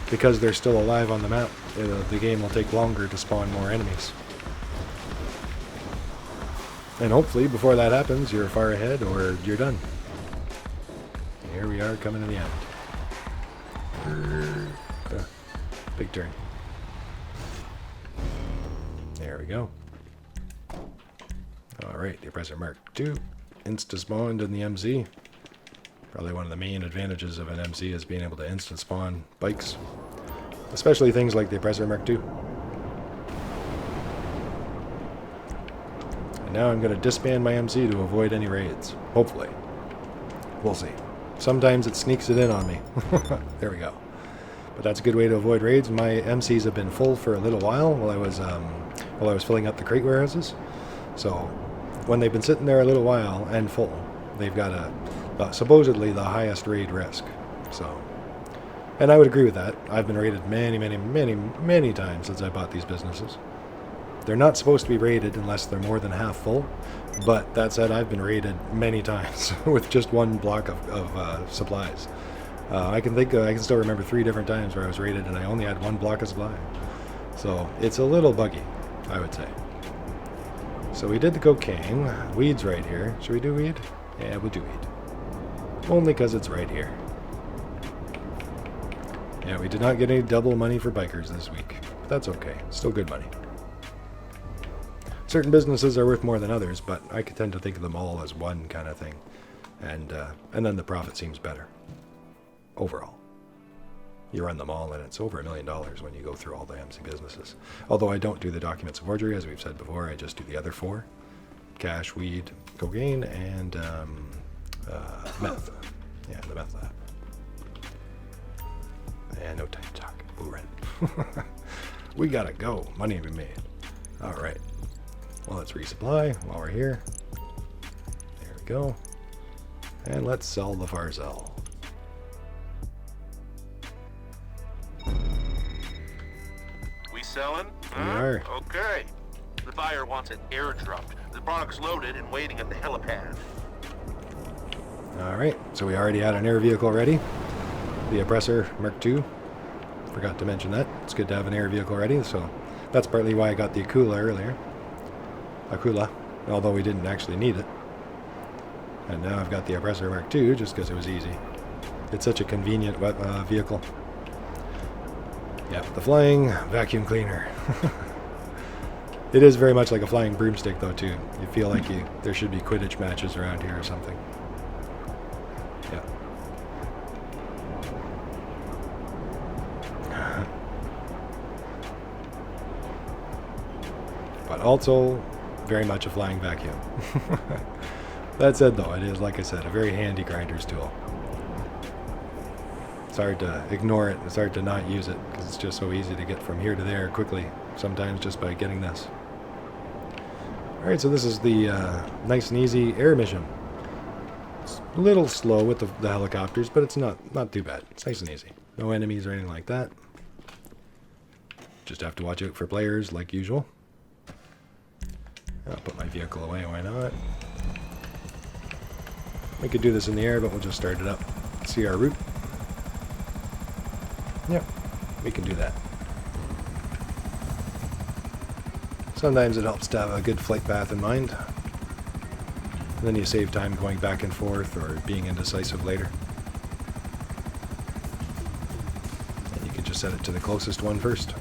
because they're still alive on the map, the game will take longer to spawn more enemies. And hopefully before that happens, you're far ahead or you're done. Here we are coming to the end. Big turn. There we go. Alright, the Oppressor Mark II. Insta-spawned in the MZ. Probably one of the main advantages of an MZ is being able to instant spawn bikes. Especially things like the Oppressor Mark II. And now I'm going to disband my MZ to avoid any raids. Hopefully. We'll see. Sometimes it sneaks it in on me. There we go. But that's a good way to avoid raids. My MCs have been full for a little while while I was filling up the crate warehouses. So when they've been sitting there a little while and full, they've got supposedly the highest raid risk. So, and I would agree with that. I've been raided many times since I bought these businesses. They're not supposed to be raided unless they're more than half full. But that said, I've been raided many times with just one block of supplies. I can still remember 3 different times where I was raided and I only had 1 block of supply. So it's a little buggy, I would say. So we did the cocaine. Weed's right here. Should we do weed? Yeah, we'll do weed. Only because it's right here. Yeah, we did not get any double money for bikers this week. But that's okay. Still good money. Certain businesses are worth more than others, but I tend to think of them all as one kind of thing. And then the profit seems better. Overall. You run them all and it's over $1 million when you go through all the MC businesses. Although I don't do the documents of forgery, as we've said before, I just do the other 4. Cash, weed, cocaine, and meth. Yeah, the meth lab. And no time to talk. Ooh, rent. We gotta go. Money to be made. Alright. Well, let's resupply while we're here. There we go. And let's sell the Farzel. We selling? We are. Okay. The buyer wants it airdropped. The product's loaded and waiting at the helipad. Alright, so we already had an air vehicle ready. The Oppressor Mark II. Forgot to mention that. It's good to have an air vehicle ready, so that's partly why I got the Akula earlier. Akula, although we didn't actually need it. And now I've got the Oppressor Mark II just because it was easy. It's such a convenient vehicle. Yeah, the flying vacuum cleaner. It is very much like a flying broomstick, though, too. You feel like there should be Quidditch matches around here or something. Yeah. But also, very much a flying vacuum. That said, though, it is, like I said, a very handy grinder's tool. It's hard to ignore it. It's hard to not use it, because it's just so easy to get from here to there quickly, sometimes just by getting this. Alright, so this is the nice and easy air mission. It's a little slow with the helicopters, but it's not too bad. It's nice and easy. No enemies or anything like that. Just have to watch out for players, like usual. I'll put my vehicle away, why not? We could do this in the air, but we'll just start it up. See our route. Yep, we can do that. Sometimes it helps to have a good flight path in mind. And then you save time going back and forth or being indecisive later. And you can just set it to the closest one first.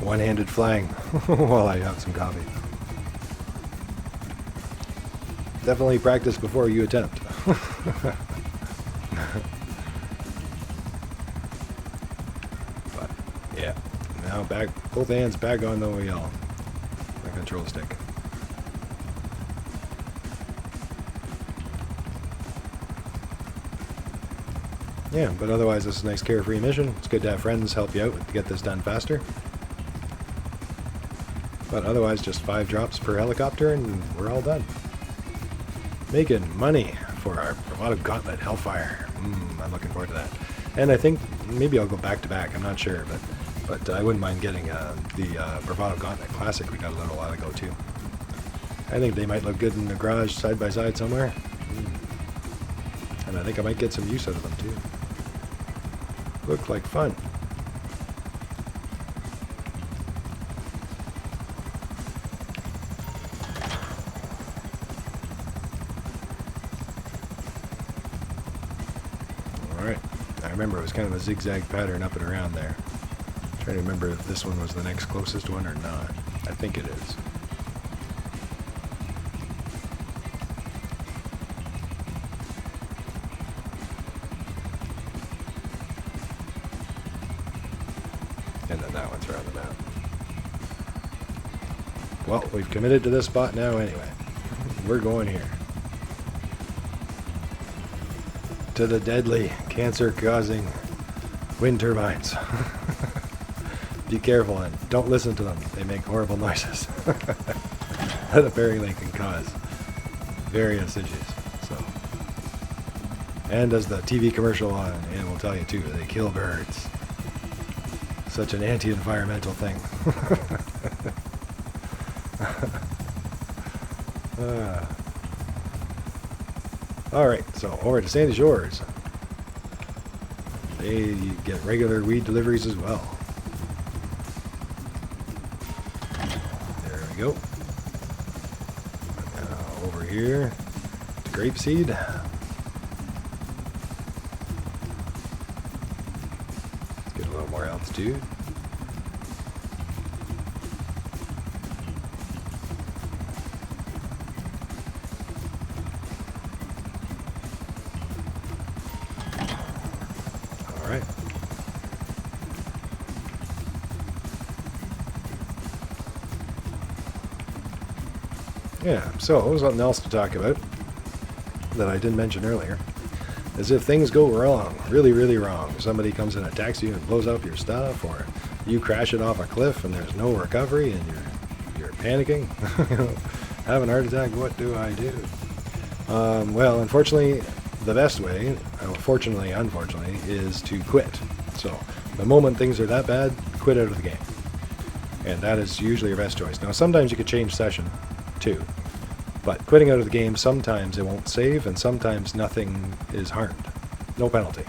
One-handed flying while I have some coffee. Definitely practice before you attempt. But yeah, now back, both hands back on the wheel, the control stick. Yeah, but otherwise this is a nice carefree mission. It's good to have friends help you out to get this done faster. But otherwise, just 5 drops per helicopter, and we're all done. Making money for our Bravado Gauntlet Hellfire. I'm looking forward to that. And I think maybe I'll go back to back. I'm not sure, but I wouldn't mind getting the Bravado Gauntlet Classic we got a little while ago too. I think they might look good in the garage side by side somewhere. And I think I might get some use out of them too. Look like fun. I remember it was kind of a zigzag pattern up and around there. I'm trying to remember if this one was the next closest one or not. I think it is. And then that one's around the map. Well, we've committed to this spot now anyway. We're going here. To the deadly, cancer-causing wind turbines. Be careful and don't listen to them. They make horrible noises. That apparently can cause various issues. So, and as the TV commercial on and will tell you too, they kill birds. Such an anti-environmental thing. Alright, so over to Sandy Shores. They get regular weed deliveries as well. There we go. Now over here to Grapeseed. Let's get a little more altitude. Alright. Yeah, so something else to talk about that I didn't mention earlier is if things go wrong, really, really wrong. Somebody comes and attacks you and blows up your stuff, or you crash it off a cliff and there's no recovery and you're panicking, having a heart attack, what do I do? Well, unfortunately, the best way, fortunately, unfortunately, is to quit. So the moment things are that bad, quit out of the game. And that is usually your best choice. Now, sometimes you could change session too, but quitting out of the game, sometimes it won't save and sometimes nothing is harmed. No penalty.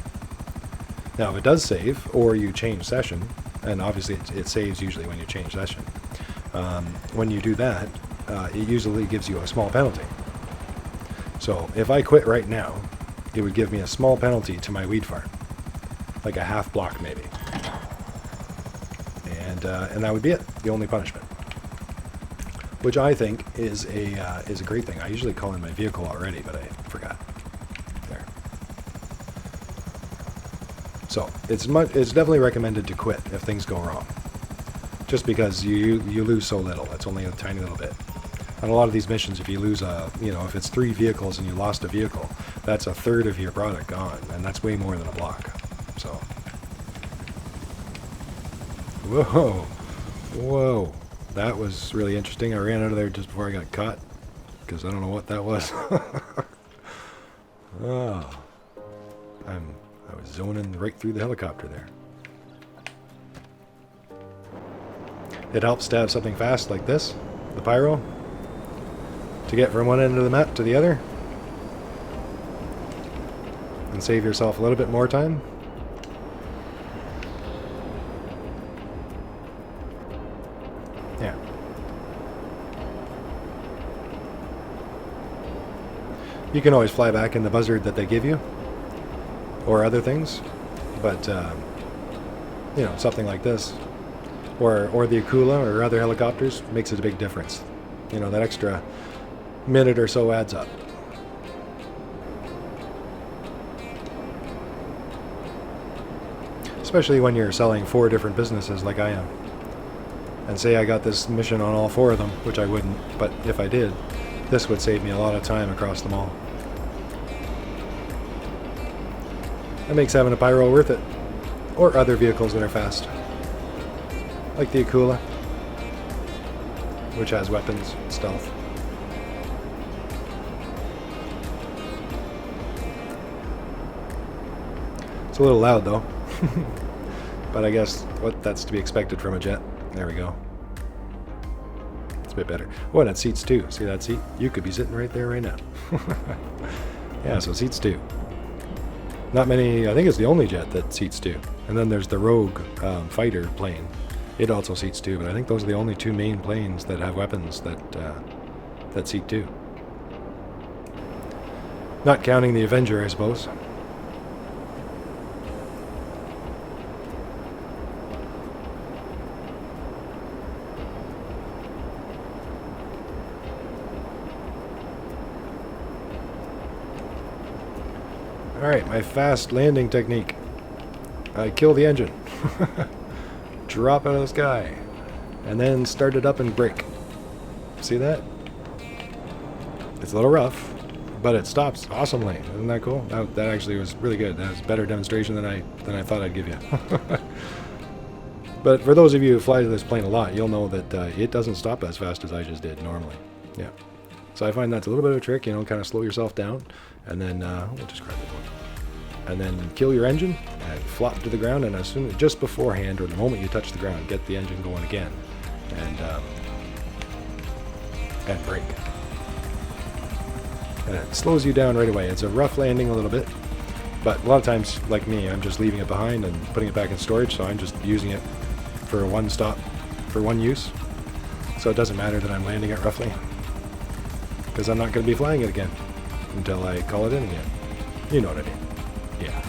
Now, if it does save, or you change session, and obviously it saves usually when you change session, when you do that, it usually gives you a small penalty. So if I quit right now, it would give me a small penalty to my weed farm, like a half block maybe, and that would be it, the only punishment, which I think is a great thing. I usually call in my vehicle already, but I forgot. There. So it's definitely recommended to quit if things go wrong, just because you lose so little. It's only a tiny little bit. On a lot of these missions, if you lose if it's 3 vehicles and you lost a vehicle, that's a third of your product gone, and that's way more than a block. So, whoa, that was really interesting. I ran out of there just before I got caught, because I don't know what that was. Oh, I was zoning right through the helicopter there. It helps to have something fast like this, the pyro, to get from one end of the map to the other and save yourself a little bit more time. Yeah. You can always fly back in the buzzard that they give you or other things, but something like this or the Akula or other helicopters makes it a big difference. That extra minute or so adds up. Especially when you're selling 4 different businesses like I am. And say I got this mission on all 4 of them, which I wouldn't, but if I did, this would save me a lot of time across them all. That makes having a pyro worth it. Or other vehicles that are fast. Like the Akula, which has weapons, stealth. It's a little loud though. But I guess that's to be expected from a jet. There we go. It's a bit better. Oh, and it seats 2. See that seat? You could be sitting right there right now. Yeah, so seats 2. Not many, I think it's the only jet that seats 2. And then there's the Rogue fighter plane. It also seats 2, but I think those are the only 2 main planes that have weapons that seat 2. Not counting the Avenger, I suppose. Alright, my fast landing technique. I kill the engine. Drop out of the sky. And then start it up and brake. See that? It's a little rough, but it stops awesomely. Isn't that cool? That actually was really good. That was a better demonstration than I thought I'd give you. But for those of you who fly to this plane a lot, you'll know that it doesn't stop as fast as I just did normally. Yeah. So I find that's a little bit of a trick, kind of slow yourself down, and then we'll just grab it one. And then kill your engine and flop to the ground, and as soon as just beforehand or the moment you touch the ground, get the engine going again, and brake. And it slows you down right away. It's a rough landing a little bit, but a lot of times, like me, I'm just leaving it behind and putting it back in storage, so I'm just using it for one stop, for one use. So it doesn't matter that I'm landing it roughly, because I'm not going to be flying it again until I call it in again. You know what I mean. Yeah.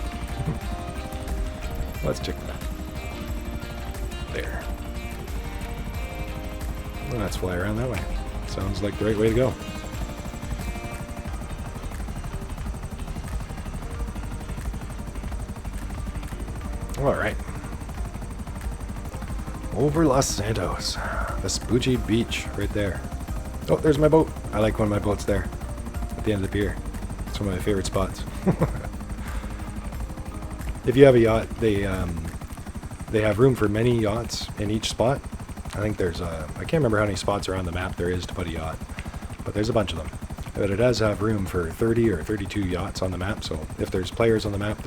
Let's check that. There. Well, let's fly around that way. Sounds like the right way to go. Alright. Over Los Santos. Vespucci Beach, right there. Oh, there's my boat. I like one of my boats there. At the end of the pier. It's one of my favorite spots. If you have a yacht, they have room for many yachts in each spot. I think there's I can't remember how many spots around the map there is to put a yacht, but there's a bunch of them. But it does have room for 30 or 32 yachts on the map, so if there's players on the map,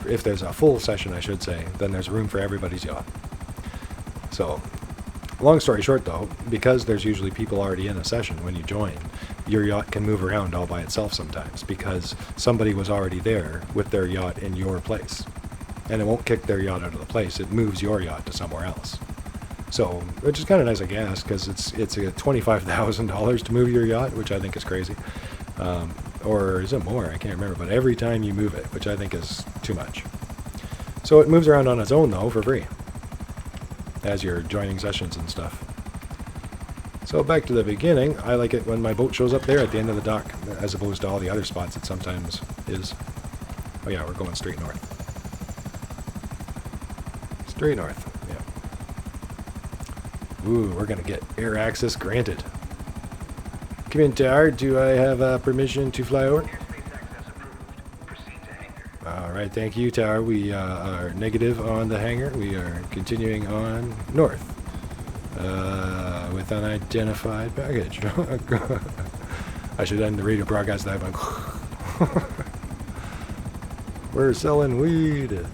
if there's a full session, I should say, then there's room for everybody's yacht. So, long story short though, because there's usually people already in a session when you join, your yacht can move around all by itself sometimes because somebody was already there with their yacht in your place. and it won't kick their yacht out of the place. It moves your yacht to somewhere else. So, which is kind of nice, I guess, because it's a $25,000 to move your yacht, which I think is crazy. Or is it more? I can't remember. But every time you move it, which I think is too much. So it moves around on its own, though, for free, as you're joining sessions and stuff. So back to the beginning, I like it when my boat shows up there at the end of the dock, as opposed to all the other spots it sometimes is. Oh yeah, we're going straight north. Straight north, yeah. Ooh, we're gonna get air access granted. Come in, Tower. Do I have permission to fly over? Alright, thank you, Tower. We are negative on the hangar. We are continuing on north. With unidentified baggage. I should end the radio broadcast that one. We're selling weed.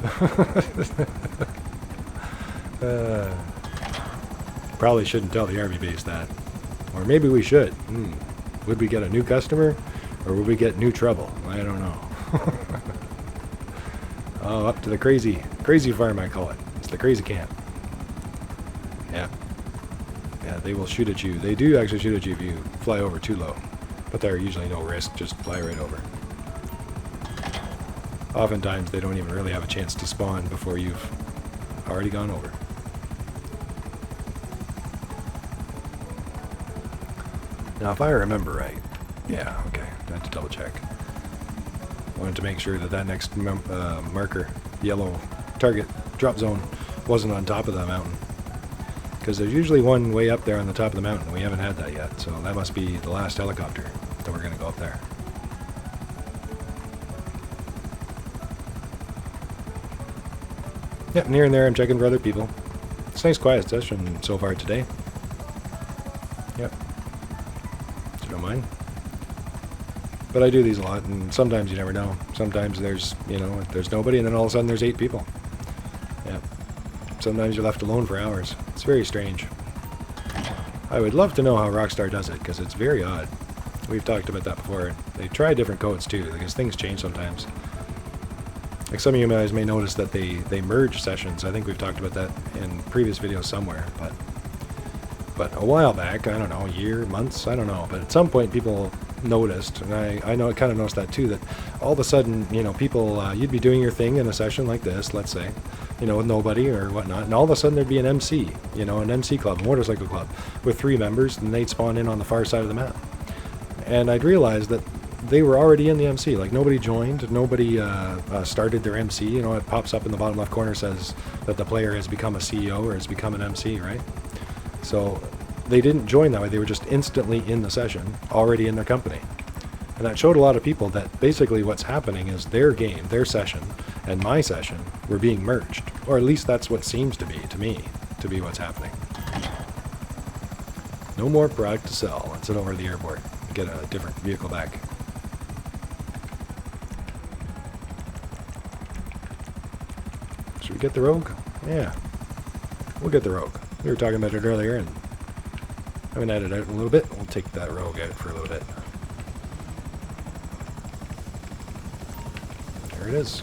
Probably shouldn't tell the army base that. Or maybe we should. Would we get a new customer? Or would we get new trouble? I don't know. Oh, up to the crazy farm, I call it. It's the crazy camp. Yeah. Yeah, they will shoot at you. They do actually shoot at you if you fly over too low. But they're usually no risk, just fly right over. Oftentimes, they don't even really have a chance to spawn before you've already gone over. Now, if I remember right, yeah, okay, I have to double check. Wanted to make sure that that next marker, yellow target drop zone, wasn't on top of the mountain. Because there's usually one way up there on the top of the mountain. We haven't had that yet, so that must be the last helicopter that we're going to go up there. Yep, near and there I'm checking for other people. It's a nice quiet session so far today. Yep. So you don't mind. But I do these a lot, and sometimes you never know. Sometimes there's, you know, there's nobody, and then all of a sudden there's 8 people. Yep. Sometimes you're left alone for hours. It's very strange. I would love to know how Rockstar does it, because it's very odd. We've talked about that before. They try different codes too, because things change sometimes. Like some of you guys may notice that they merge sessions. I think we've talked about that in previous videos somewhere. But a while back, I don't know, a year, months, I don't know. But at some point people noticed, and I know I kind of noticed that too, that all of a sudden, you know, people, you'd be doing your thing in a session like this, let's say, you know, with nobody or whatnot, and all of a sudden there'd be an MC, you know, an MC club, a motorcycle club, with 3 members, and they'd spawn in on the far side of the map. And I'd realize that they were already in the MC, like nobody joined, nobody started their MC, you know, it pops up in the bottom left corner, says that the player has become a CEO or has become an MC, right? So they didn't join that way, they were just instantly in the session, already in their company. And that showed a lot of people that basically what's happening is their game, their session, and my session were being merged. Or at least that's what seems to be, to me, to be what's happening. No more product to sell. Let's head over to the airport and get a different vehicle back. Should we get the Rogue? Yeah. We'll get the Rogue. We were talking about it earlier, and I haven't had it out in a little bit. We'll take that Rogue out for a little bit. There it is.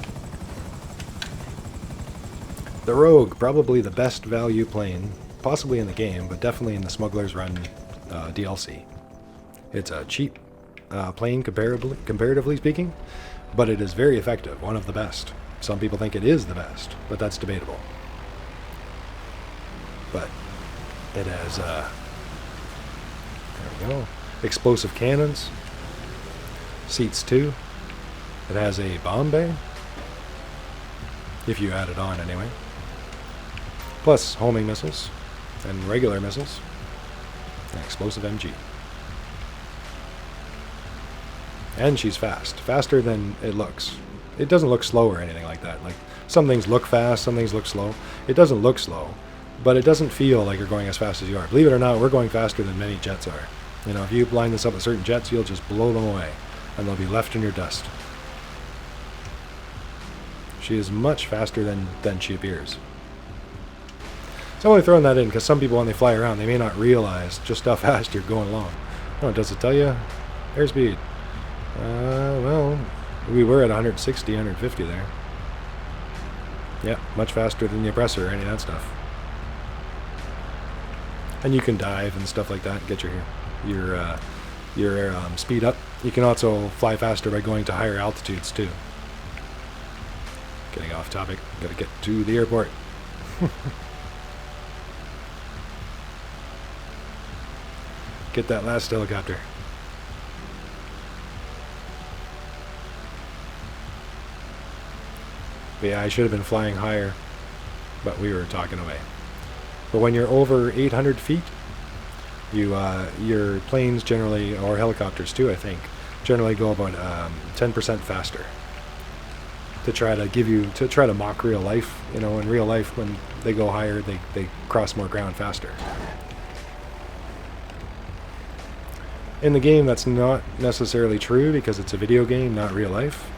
The Rogue, probably the best value plane, possibly in the game, but definitely in the Smuggler's Run DLC. It's a cheap plane comparatively speaking, but it is very effective, one of the best. Some people think it is the best, but that's debatable. But it has, there we go, explosive cannons, seats too. It has a bomb bay, if you add it on anyway, plus homing missiles and regular missiles, and explosive MG. And she's fast, faster than it looks. It doesn't look slow or anything like that. Like, some things look fast, some things look slow. It doesn't look slow, but it doesn't feel like you're going as fast as you are. Believe it or not, we're going faster than many jets are. You know, if you line this up with certain jets, you'll just blow them away, and they'll be left in your dust. She is much faster than she appears. So I'm only throwing that in because some people, when they fly around, they may not realize just how fast you're going along. Oh, does it tell you? Airspeed. Well, we were at 160, 150 there. Yeah, much faster than the oppressor or any of that stuff. And you can dive and stuff like that and get your speed up. You can also fly faster by going to higher altitudes too. Getting off topic, gotta get to the airport. Get that last helicopter. But yeah, I should have been flying higher, but we were talking away. But when you're over 800 feet, your planes generally, or helicopters too, I think, generally go about 10% faster. To try to mock real life. You know, in real life, when they go higher, they cross more ground faster. In the game, that's not necessarily true because it's a video game, not real life.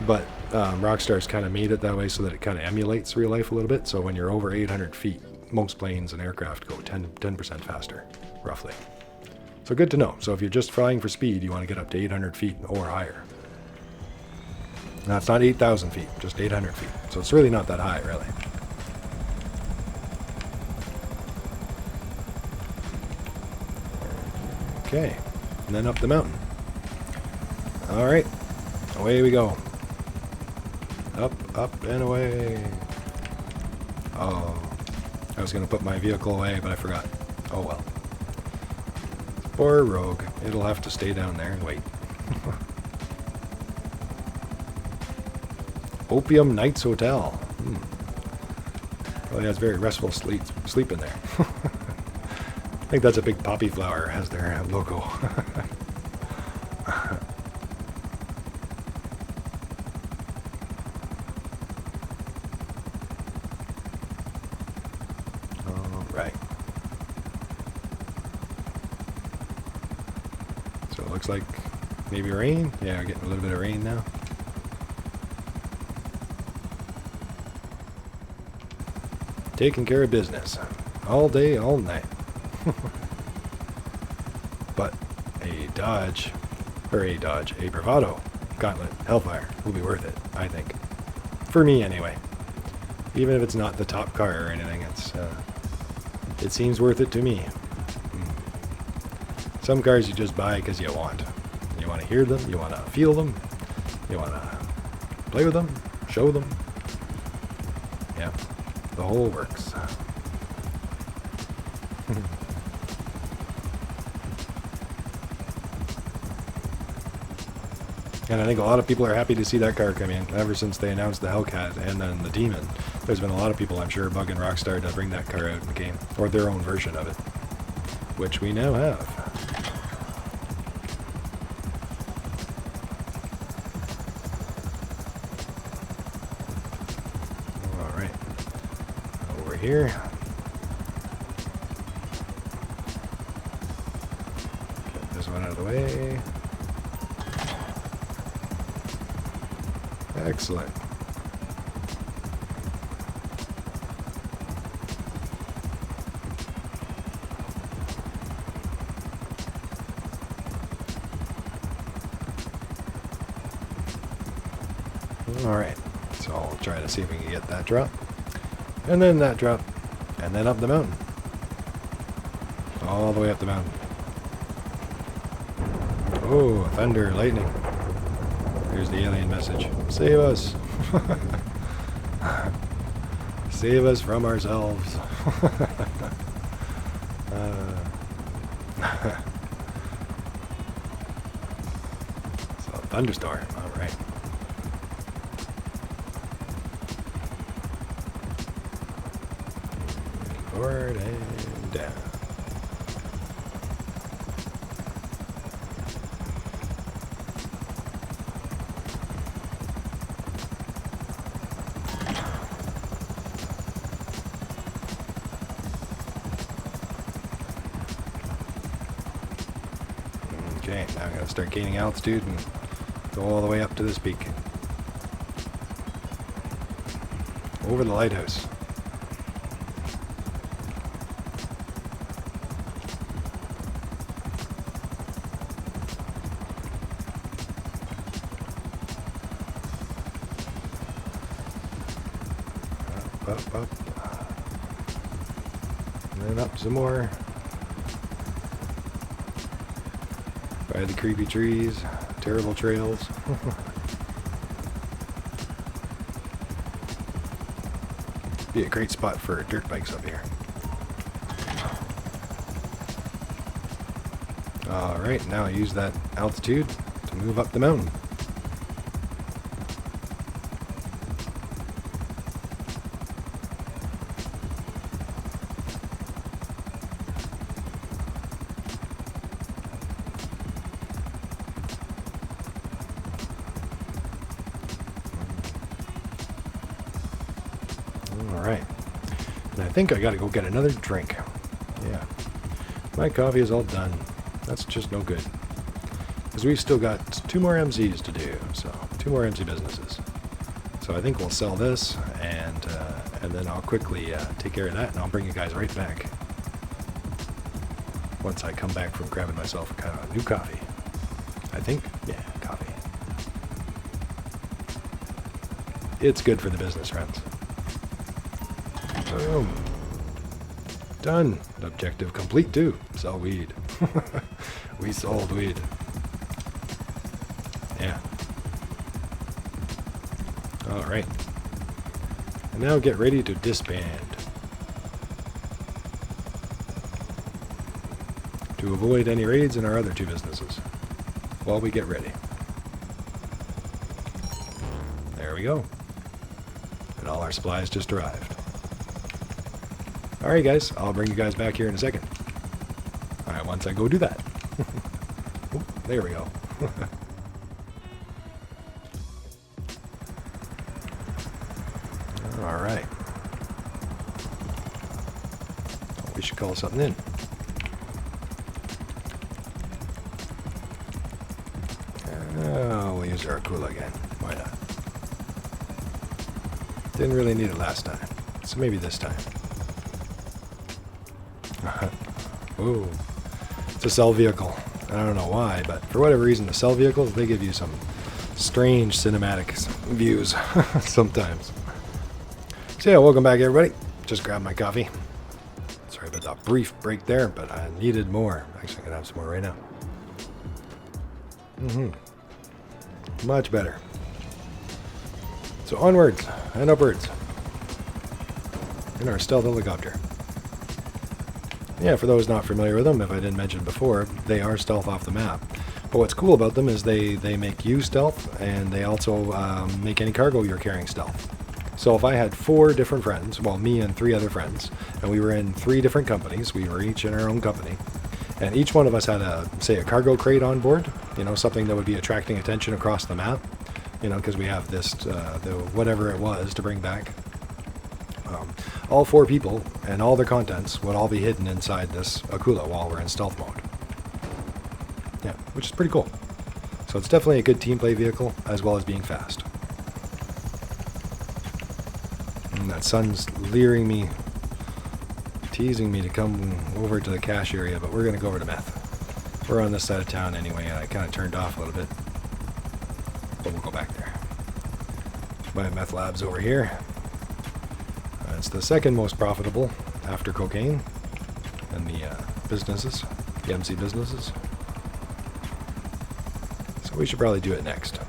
But Rockstar's kind of made it that way so that it kind of emulates real life a little bit. So when you're over 800 feet, most planes and aircraft go 10% faster, roughly. So good to know. So if you're just flying for speed, you want to get up to 800 feet or higher. Now, it's not 8,000 feet, just 800 feet. So it's really not that high, really. Okay, and then up the mountain. All right, away we go. Up, and away. Oh, I was going to put my vehicle away, but I forgot. Oh well. Poor Rogue. It'll have to stay down there and wait. Opium Nights Hotel. Probably has very restful sleep in there. I think that's a big poppy flower as their logo. All right. So it looks like maybe rain. Yeah, we're getting a little bit of rain now. Taking care of business all day, all night. But a Bravado Gauntlet Hellfire will be worth it, I think. For me, anyway. Even if it's not the top car or anything, it seems worth it to me. Some cars you just buy because you want. You want to hear them, you want to feel them, you want to play with them, show them. Yeah. The whole works. And I think a lot of people are happy to see that car come in. Ever since they announced the Hellcat and then the Demon, there's been a lot of people, I'm sure, bugging Rockstar to bring that car out in the game. Or their own version of it. Which we now have. Here. Get this one out of the way. Excellent. All right. So I'll try to see if we can get that drop. And then that drop, and then up the mountain. All the way up the mountain. Oh, thunder, lightning. Here's the alien message. Save us. Save us from ourselves. So, thunderstorm, all right. Forward and down. Okay, now I'm going to start gaining altitude and go all the way up to this peak. Over the lighthouse. up. And then up some more. By the creepy trees, terrible trails. Be a great spot for dirt bikes up here. Alright, now use that altitude to move up the mountain. Alright. And I think I gotta go get another drink. Yeah. My coffee is all done. That's just no good. Because we've still got 2 more MZs to do. So, 2 more MZ businesses. So I think we'll sell this, and then I'll quickly take care of that, and I'll bring you guys right back. Once I come back from grabbing myself a new coffee. I think? Yeah, coffee. It's good for the business, friends. Boom. Done. Objective complete too. Sell weed. We sold weed. Yeah. Alright. And now get ready to disband. To avoid any raids in our other 2 businesses. While we get ready. There we go. And all our supplies just arrived. Alright guys, I'll bring you guys back here in a second. Alright, once I go do that. Oop, there we go. Alright. We should call something in. We'll use our Karuna again. Why not? Didn't really need it last time. So maybe this time. Ooh. It's a sell vehicle. I don't know why, but for whatever reason, the sell vehicles, they give you some strange cinematic views sometimes. So yeah, welcome back everybody. Just grabbed my coffee. Sorry about that brief break there, but I needed more. Actually, I'm gonna have some more right now. Much better. So onwards and upwards. In our stealth helicopter. Yeah, for those not familiar with them, if I didn't mention before, they are stealth off the map. But what's cool about them is they make you stealth, and they also make any cargo you're carrying stealth. So if I had 4 different friends, well, me and 3 other friends, and we were in 3 different companies, we were each in our own company, and each one of us had say a cargo crate on board, you know, something that would be attracting attention across the map, you know, because we have this, whatever it was to bring back. All 4 people and all their contents would all be hidden inside this Karuna while we're in stealth mode. Yeah, which is pretty cool. So it's definitely a good team play vehicle, as well as being fast. And that sun's leering me, teasing me to come over to the cache area, but we're going to go over to Meth. We're on this side of town anyway, and I kind of turned off a little bit. But we'll go back there. My Meth Lab's over here. It's the second most profitable after cocaine and the businesses, the MC businesses. So we should probably do it next.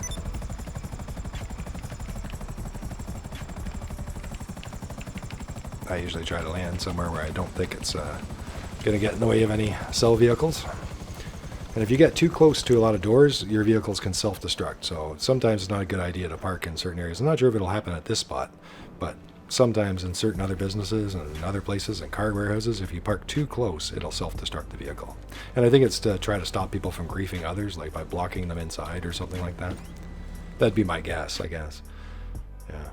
I usually try to land somewhere where I don't think it's going to get in the way of any sell vehicles. And if you get too close to a lot of doors, your vehicles can self-destruct. So sometimes it's not a good idea to park in certain areas. I'm not sure if it'll happen at this spot, but sometimes in certain other businesses and other places and car warehouses, if you park too close, it'll self-destruct the vehicle. And I think it's to try to stop people from griefing others, like by blocking them inside or something like that. That'd be my guess, I guess. Yeah.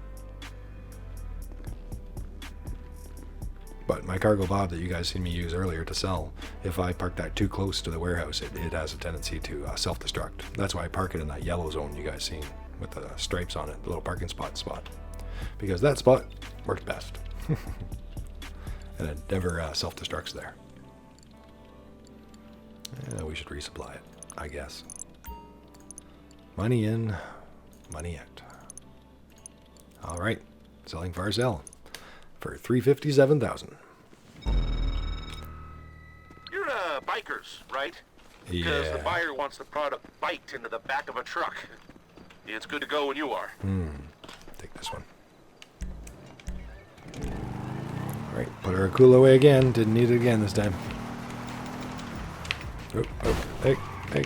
But my cargo bob that you guys seen me use earlier to sell, if I park that too close to the warehouse, it has a tendency to self-destruct. That's why I park it in that yellow zone you guys seen with the stripes on it, the little parking spot. Because that spot works best. And it never self-destructs there. Yeah, we should resupply it, I guess. Money in, money out. Alright, selling for sale. for $357,000. You're bikers, right? Because the Yeah. buyer wants the product biked into the back of a truck. It's good to go when you are. Take this one. Alright, put our cool away again. Didn't need it again this time. Oh, oh, hey, hey.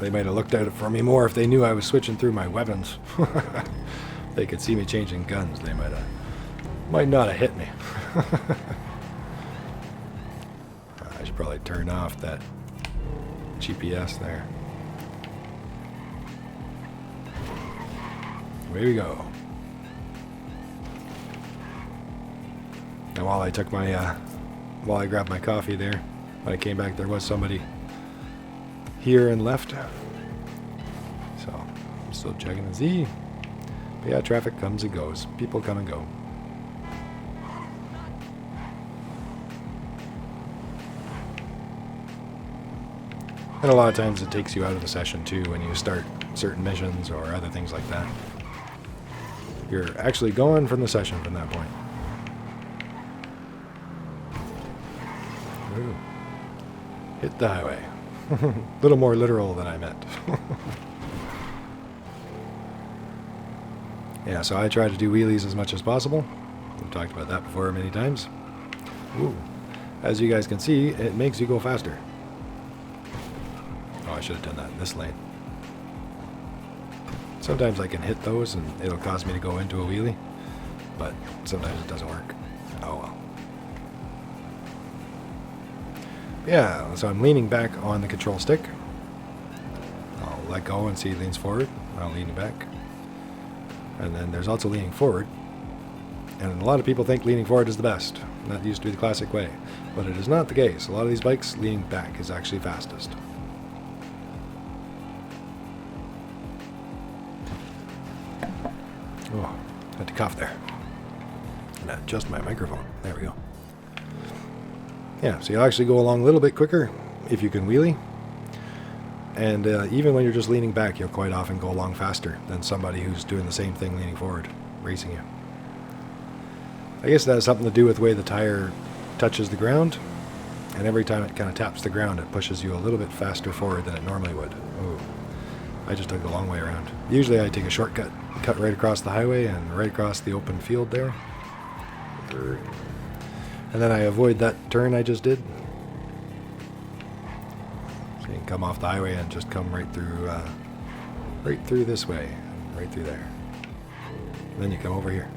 They might have looked at it for me more if they knew I was switching through my weapons. They could see me changing guns. They might not have hit me. I should probably turn off that GPS there. Away we go. And while I took my, while I grabbed my coffee there, when I came back, there was somebody here and left. So I'm still checking the Z. But yeah, traffic comes and goes. People come and go. And a lot of times it takes you out of the session too when you start certain missions or other things like that. You're actually gone from the session from that point. Ooh. Hit the highway. A little more literal than I meant. Yeah, so I try to do wheelies as much as possible. We've talked about that before many times. Ooh. As you guys can see, it makes you go faster. Oh, I should have done that in this lane. Sometimes I can hit those and it'll cause me to go into a wheelie, but sometimes it doesn't work. Oh well. Yeah, so I'm leaning back on the control stick. I'll let go and see it leans forward. I'll lean back. And then there's also leaning forward. And a lot of people think leaning forward is the best. That used to be the classic way. But it is not the case. A lot of these bikes, leaning back is actually fastest. Oh, had to cough there. And adjust my microphone. There we go. Yeah, so you'll actually go along a little bit quicker if you can wheelie. And even when you're just leaning back, you'll quite often go along faster than somebody who's doing the same thing leaning forward, racing you. I guess that has something to do with the way the tire touches the ground. And every time it kind of taps the ground, it pushes you a little bit faster forward than it normally would. Oh, I just took the long way around. Usually I take a shortcut, cut right across the highway and right across the open field there. And then I avoid that turn I just did. So you can come off the highway and just come right through this way, right through there. And then you come over here.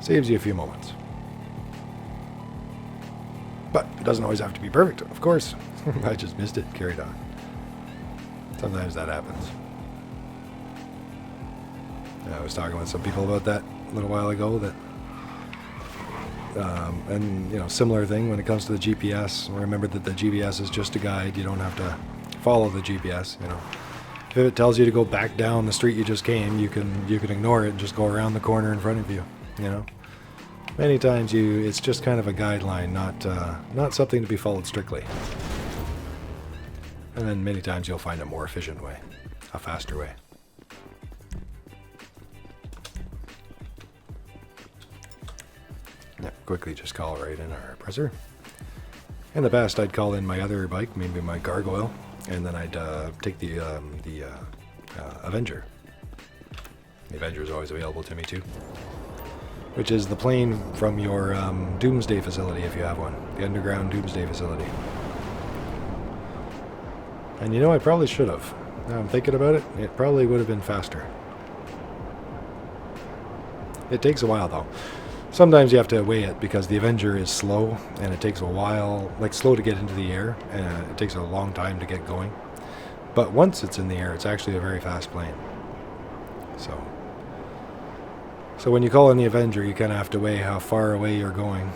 Saves you a few moments. But it doesn't always have to be perfect, of course. I just missed it, carried on. Sometimes that happens. Yeah, I was talking with some people about that a little while ago, that and, you know, similar thing when it comes to the GPS. Remember that the GPS is just a guide. You don't have to follow the GPS, you know. If it tells you to go back down the street you just came, you can ignore it and just go around the corner in front of you, you know. Many times it's just kind of a guideline, not something to be followed strictly. And then many times you'll find a more efficient way, a faster way. Yeah, quickly just call right in our presser. In the past, I'd call in my other bike, maybe my gargoyle, and then I'd take the Avenger. The Avenger is always available to me too, which is the plane from your Doomsday facility if you have one, the underground Doomsday facility. And you know, I probably should have. Now I'm thinking about it, it probably would have been faster. It takes a while though. Sometimes you have to weigh it because the Avenger is slow and it takes a while, like slow to get into the air, and it takes a long time to get going. But once it's in the air, it's actually a very fast plane. So when you call in the Avenger, you kind of have to weigh how far away you're going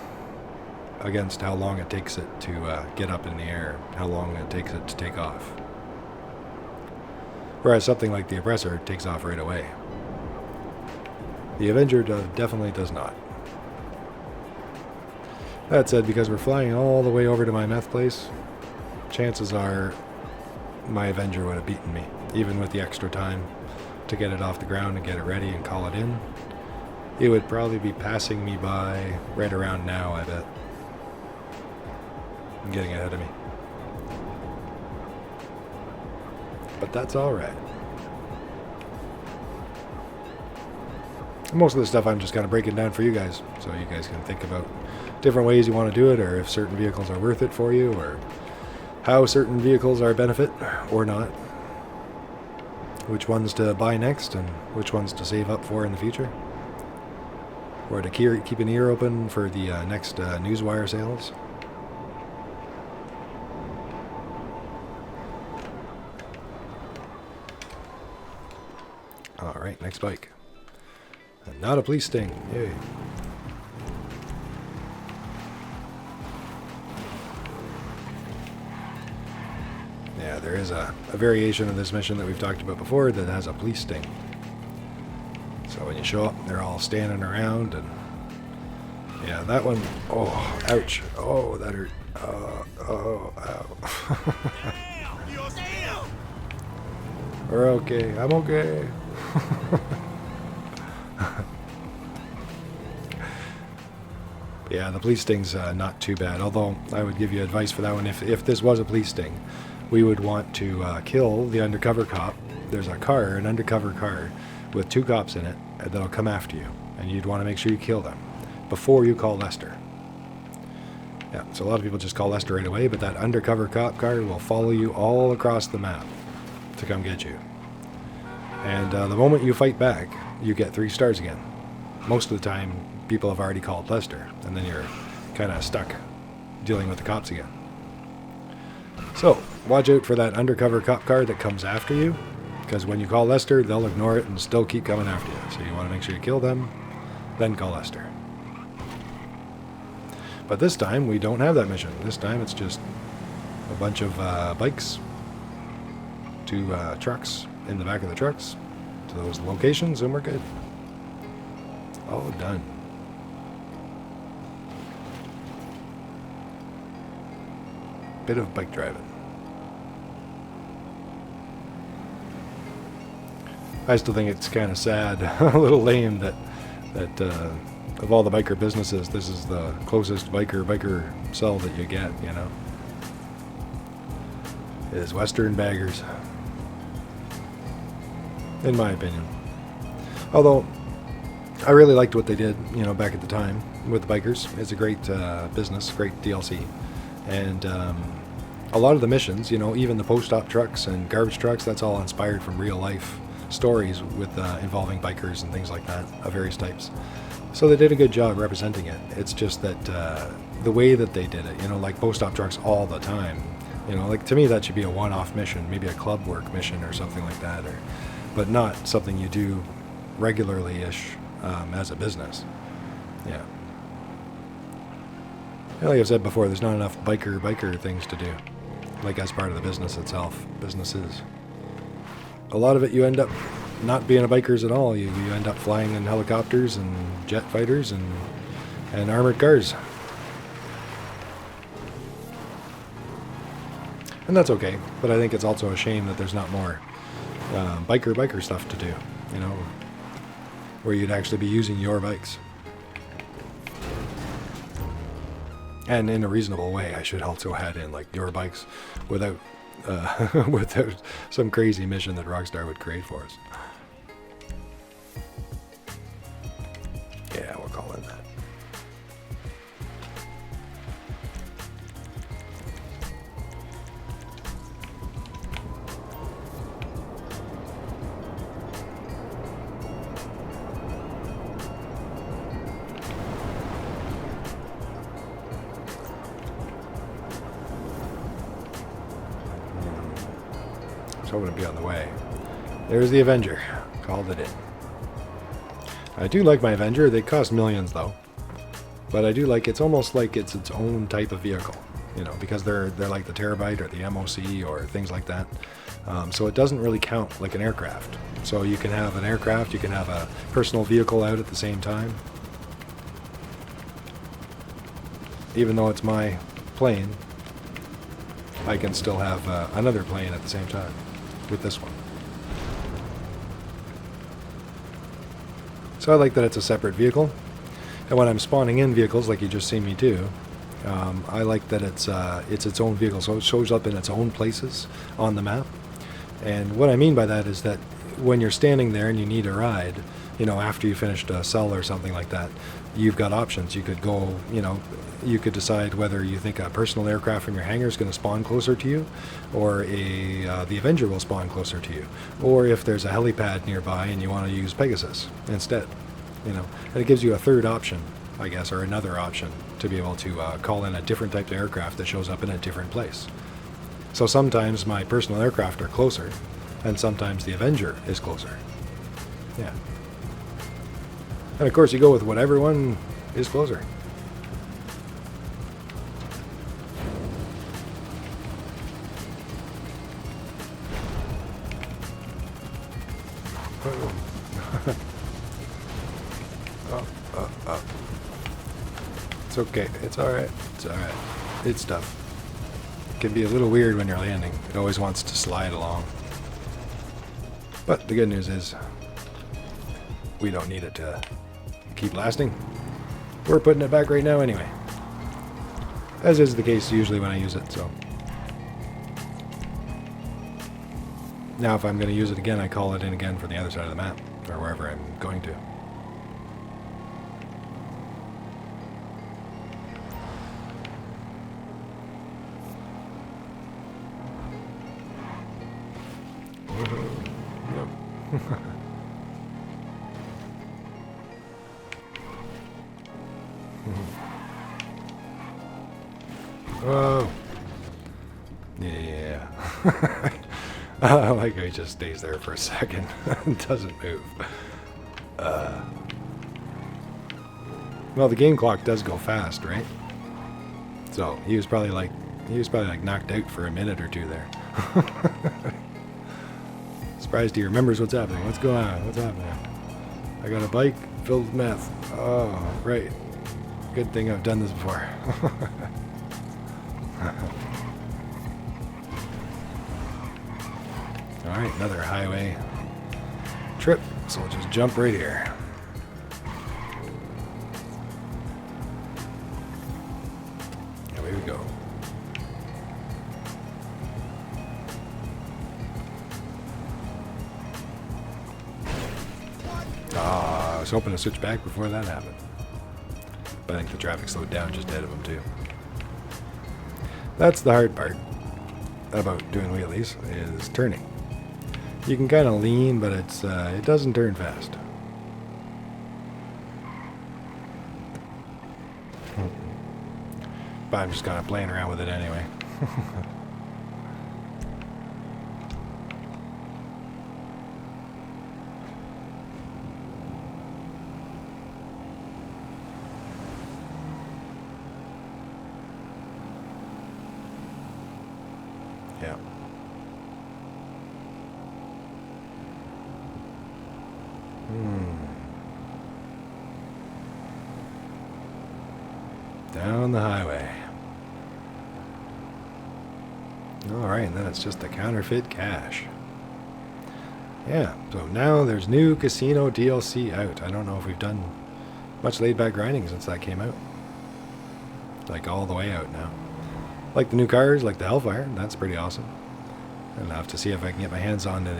against how long it takes it to get up in the air, how long it takes it to take off. Whereas something like the Oppressor takes off right away. The Avenger definitely does not. That said, because we're flying all the way over to my meth place, chances are my Avenger would have beaten me, even with the extra time to get it off the ground and get it ready and call it in, it would probably be passing me by right around now, I bet. I'm getting ahead of me. But that's alright. Most of the stuff I'm just kind of breaking down for you guys, so you guys can think about different ways you want to do it, or if certain vehicles are worth it for you, or how certain vehicles are a benefit or not. Which ones to buy next and which ones to save up for in the future. Or to keep an ear open for the next Newswire sales. Alright, next bike. And not a police sting. Yay. Yeah, there is a variation of this mission that we've talked about before that has a police sting. So when you show up, they're all standing around, and yeah, that one, oh, ouch. Oh, that hurt. Oh, ow. We're okay. I'm okay. Yeah, the police sting's not too bad, although I would give you advice for that one. If this was a police sting, we would want to kill the undercover cop. There's a car, an undercover car, with 2 cops in it that'll come after you, and you'd want to make sure you kill them before you call Lester. Yeah, so a lot of people just call Lester right away, but that undercover cop car will follow you all across the map to come get you. And the moment you fight back, you get 3 stars again. Most of the time, people have already called Lester, and then you're kind of stuck dealing with the cops again. So, watch out for that undercover cop car that comes after you, because when you call Lester, they'll ignore it and still keep coming after you. So you want to make sure you kill them, then call Lester. But this time, we don't have that mission. This time, it's just a bunch of bikes, 2 trucks in the back of the trucks to those locations, and we're good. All done. Bit of bike driving. I still think it's kind of sad, a little lame that of all the biker businesses, this is the closest biker cell that you get, you know. Is Western Baggers, in my opinion. Although I really liked what they did, you know, back at the time with the bikers. It's a great business, great DLC. And a lot of the missions, you know, even the post-op trucks and garbage trucks, that's all inspired from real life stories with involving bikers and things like that of various types. So they did a good job representing it. It's just that the way that they did it, you know, like post-op trucks all the time, you know, like to me that should be a one-off mission, maybe a club work mission or something like that, but not something you do regularly-ish as a business. Yeah. Like I've said before, there's not enough biker things to do, like as part of the business itself, businesses. A lot of it you end up not being a bikers at all. You end up flying in helicopters and jet fighters and armored cars. And that's okay, but I think it's also a shame that there's not more biker stuff to do, you know, where you'd actually be using your bikes. And in a reasonable way, I should also add in like your bikes without without some crazy mission that Rockstar would create for us. Yeah, we'll call it that. Hoping to be on the way. There's the Avenger. Called it in. I do like my Avenger. They cost millions though, but I do like it's almost like it's its own type of vehicle, you know, because they're like the Terabyte or the MOC or things like that. So it doesn't really count like an aircraft. So you can have an aircraft, you can have a personal vehicle out at the same time, even though it's my plane. I can still have another plane at the same time with this one. So I like that it's a separate vehicle. And when I'm spawning in vehicles, like you just seen me do, I like that it's its own vehicle, so it shows up in its own places on the map. And what I mean by that is that when you're standing there and you need a ride, you know, after you finished a cell or something like that, you've got options. You could go, you know, you could decide whether you think a personal aircraft from your hangar is going to spawn closer to you, or the Avenger will spawn closer to you, or if there's a helipad nearby and you want to use Pegasus instead, you know. And it gives you a third option, I guess, or another option to be able to call in a different type of aircraft that shows up in a different place. So sometimes my personal aircraft are closer, and sometimes the Avenger is closer. Yeah. And of course you go with whatever one is closer. It's okay. It's alright. It's alright. It's tough. It can be a little weird when you're landing. It always wants to slide along. But the good news is we don't need it to keep lasting. We're putting it back right now anyway. As is the case usually when I use it, so. Now if I'm going to use it again, I call it in again for the other side of the map, or wherever I'm going to. Oh. Yeah. I like how he just stays there for a second and doesn't move. Well, the game clock does go fast, right? So he was probably like knocked out for a minute or two there. Surprised he remembers what's happening. What's going on? What's happening? I got a bike filled with meth. Oh, right. Good thing I've done this before. Alright, another highway trip. So we'll just jump right here. Away we go. I was hoping to switch back before that happened. But I think the traffic slowed down just ahead of him too. That's the hard part about doing wheelies, is turning. You can kind of lean, but it doesn't turn fast. But I'm just kind of playing around with it anyway. Yeah. Down the highway. Alright, and then it's just the Counterfeit Cash. Yeah, so now there's new casino DLC out. I don't know if we've done much laid-back grinding since that came out. Like all the way out now. Like the new cars, like the Hellfire, that's pretty awesome. And I'll have to see if I can get my hands on the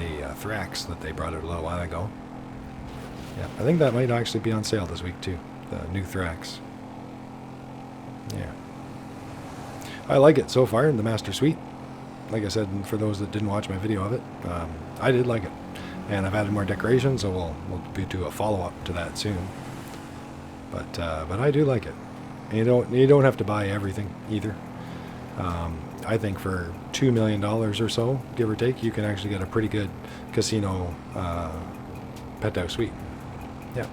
Thrax that they brought out a little while ago. Yeah, I think that might actually be on sale this week too, the new Thrax. Yeah. I like it so far in the Master Suite. Like I said, for those that didn't watch my video of it, I did like it. And I've added more decorations, so we'll do a follow-up to that soon. But I do like it. And you don't have to buy everything either. I think for $2 million or so, give or take, you can actually get a pretty good casino Petto suite. Yeah.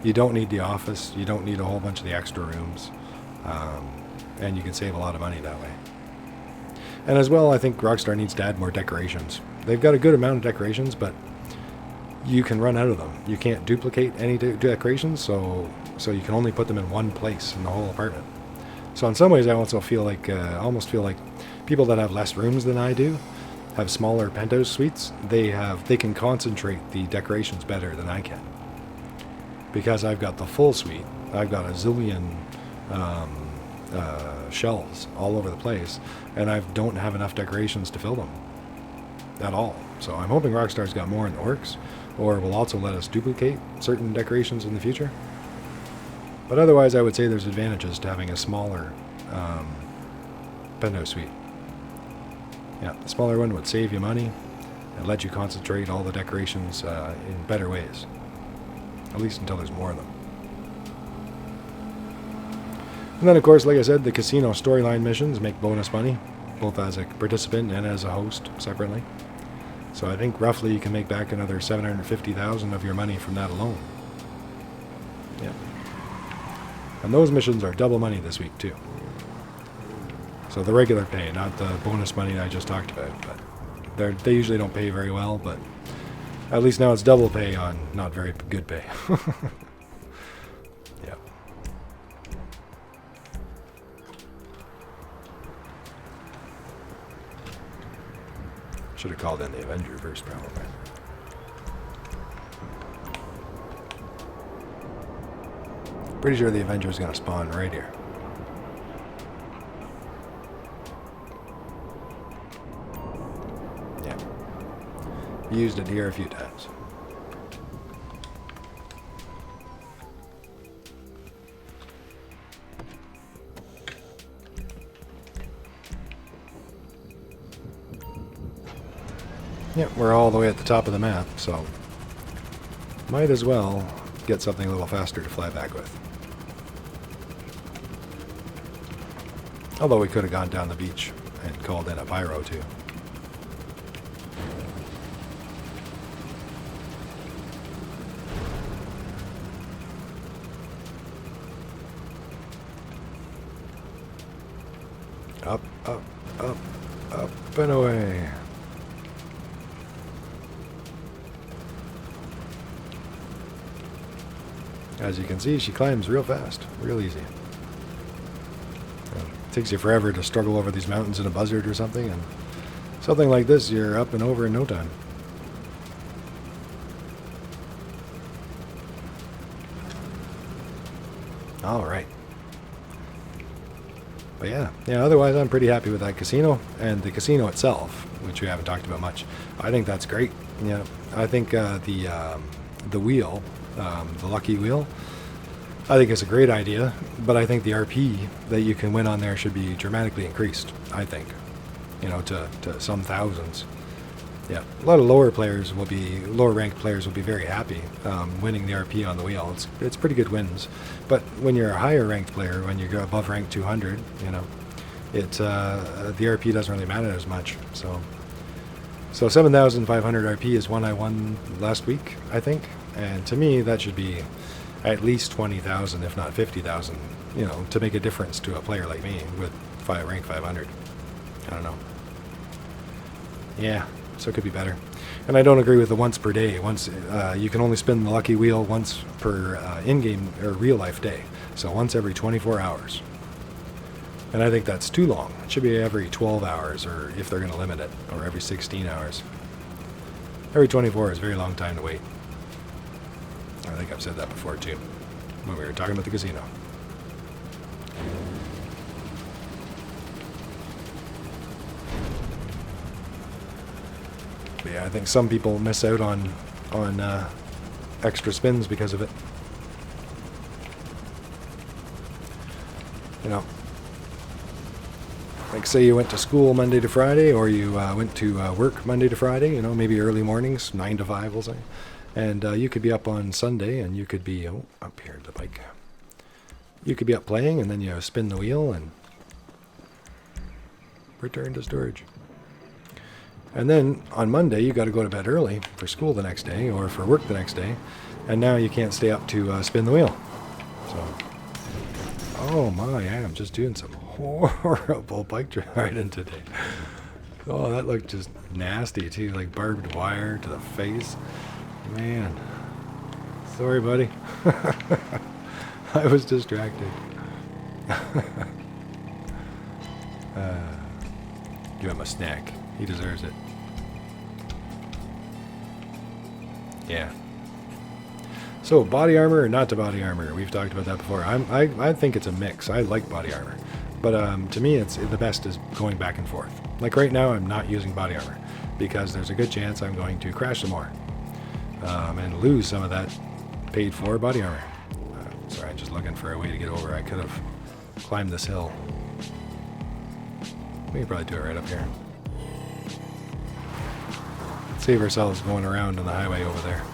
You don't need the office. You don't need a whole bunch of the extra rooms. And you can save a lot of money that way. And as well, I think Rockstar needs to add more decorations. They've got a good amount of decorations, but you can run out of them. You can't duplicate any decorations, so you can only put them in one place in the whole apartment. So in some ways, I also feel like, almost feel like people that have less rooms than I do, have smaller penthouse suites. They can concentrate the decorations better than I can. because I've got the full suite. I've got a zillion shelves all over the place, and I don't have enough decorations to fill them at all. So I'm hoping Rockstar's got more in the works, or will also let us duplicate certain decorations in the future. But otherwise, I would say there's advantages to having a smaller penthouse suite. Yeah, the smaller one would save you money and let you concentrate all the decorations in better ways. At least until there's more of them. And then, of course, like I said, the casino storyline missions make bonus money, both as a participant and as a host separately. So I think roughly you can make back another 750,000 of your money from that alone. Yeah. And those missions are double money this week too. So the regular pay, not the bonus money I just talked about. But they usually don't pay very well, but at least now it's double pay on not very good pay. Yeah. Should have called in the Avenger first, probably. Pretty sure the Avenger's gonna spawn right here. Yeah. Used it here a few times. Yeah, we're all the way at the top of the map, so might as well get something a little faster to fly back with. Although we could have gone down the beach and called in a pyro too. Up, up, up, up and away. As you can see, she climbs real fast, real easy. It takes you forever to struggle over these mountains in a buzzard or something, and something like this, you're up and over in no time. All right. But yeah, otherwise I'm pretty happy with that casino, and the casino itself, which we haven't talked about much. I think that's great. Yeah, I think the wheel, the lucky wheel, I think it's a great idea, but I think the RP that you can win on there should be dramatically increased, I think, to some thousands. Yeah, a lot of lower ranked players will be very happy winning the RP on the wheel. It's pretty good wins, but when you're a higher ranked player, when you go above rank 200, the RP doesn't really matter as much. So 7,500 RP is one I won last week, I think, and to me that should be at least 20,000, if not 50,000, to make a difference to a player like me with rank 500. I don't know. Yeah, so it could be better. And I don't agree with the once per day. You can only spin the lucky wheel once per in-game or real-life day. So once every 24 hours. And I think that's too long. It should be every 12 hours, or if they're going to limit it, or every 16 hours. Every 24 is a very long time to wait. I think I've said that before too, when we were talking about the casino. But yeah, I think some people miss out on extra spins because of it. Like say you went to school Monday to Friday, or you went to work Monday to Friday, maybe early mornings, 9 to 5, we'll say. And you could be up on Sunday, and you could be up here, the bike. You could be up playing, and then you spin the wheel and return to storage. And then on Monday, you got to go to bed early for school the next day, or for work the next day, and now you can't stay up to spin the wheel. So, oh my, I'm just doing some horrible bike riding today. Oh, that looked just nasty too, like barbed wire to the face. Man, sorry, buddy. I was distracted. Give him a snack. He deserves it. So, body armor or not to body armor? We've talked about that before. I think it's a mix. I like body armor. But to me, the best is going back and forth. Like right now, I'm not using body armor because there's a good chance I'm going to crash some more and lose some of that paid for body armor. Sorry, I'm just looking for a way to get over. I could have climbed this hill. We can probably do it right up here. Save ourselves going around on the highway over there.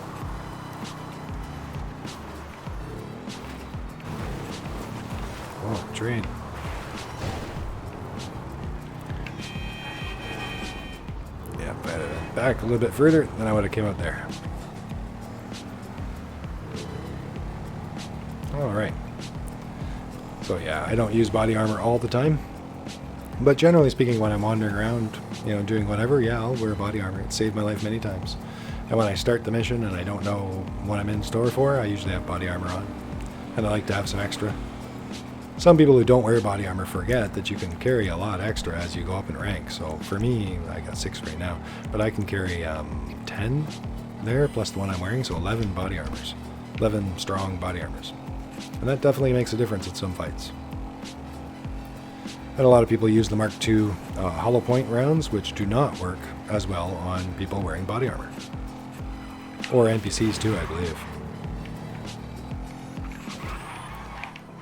Oh, train. Yeah, if I had been back a little bit further, then I would have came out there. Alright. So yeah, I don't use body armor all the time. But generally speaking, when I'm wandering around, doing whatever, yeah, I'll wear body armor. It saved my life many times. And when I start the mission and I don't know what I'm in store for, I usually have body armor on. And I like to have some extra. Some people who don't wear body armor forget that you can carry a lot extra as you go up in rank. So for me, I got 6 right now, but I can carry 10 there, plus the one I'm wearing, so 11 body armors. 11 strong body armors. And that definitely makes a difference in some fights. And a lot of people use the Mark II hollow point rounds, which do not work as well on people wearing body armor. Or NPCs too, I believe.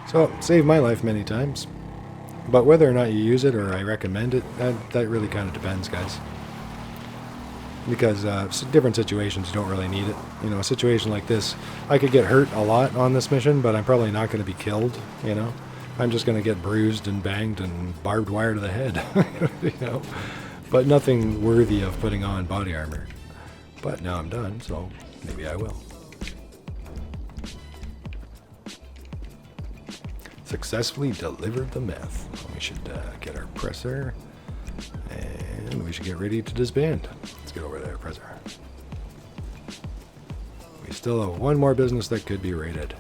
So, saved my life many times. But whether or not you use it or I recommend it, that really kind of depends, guys. Because different situations don't really need it. A situation like this, I could get hurt a lot on this mission, but I'm probably not going to be killed, I'm just going to get bruised and banged and barbed wire to the head, But nothing worthy of putting on body armor. But now I'm done, so maybe I will. Successfully delivered the meth. We should get our presser, and we should get ready to disband. Let's get over there, presser. We still have one more business that could be raided.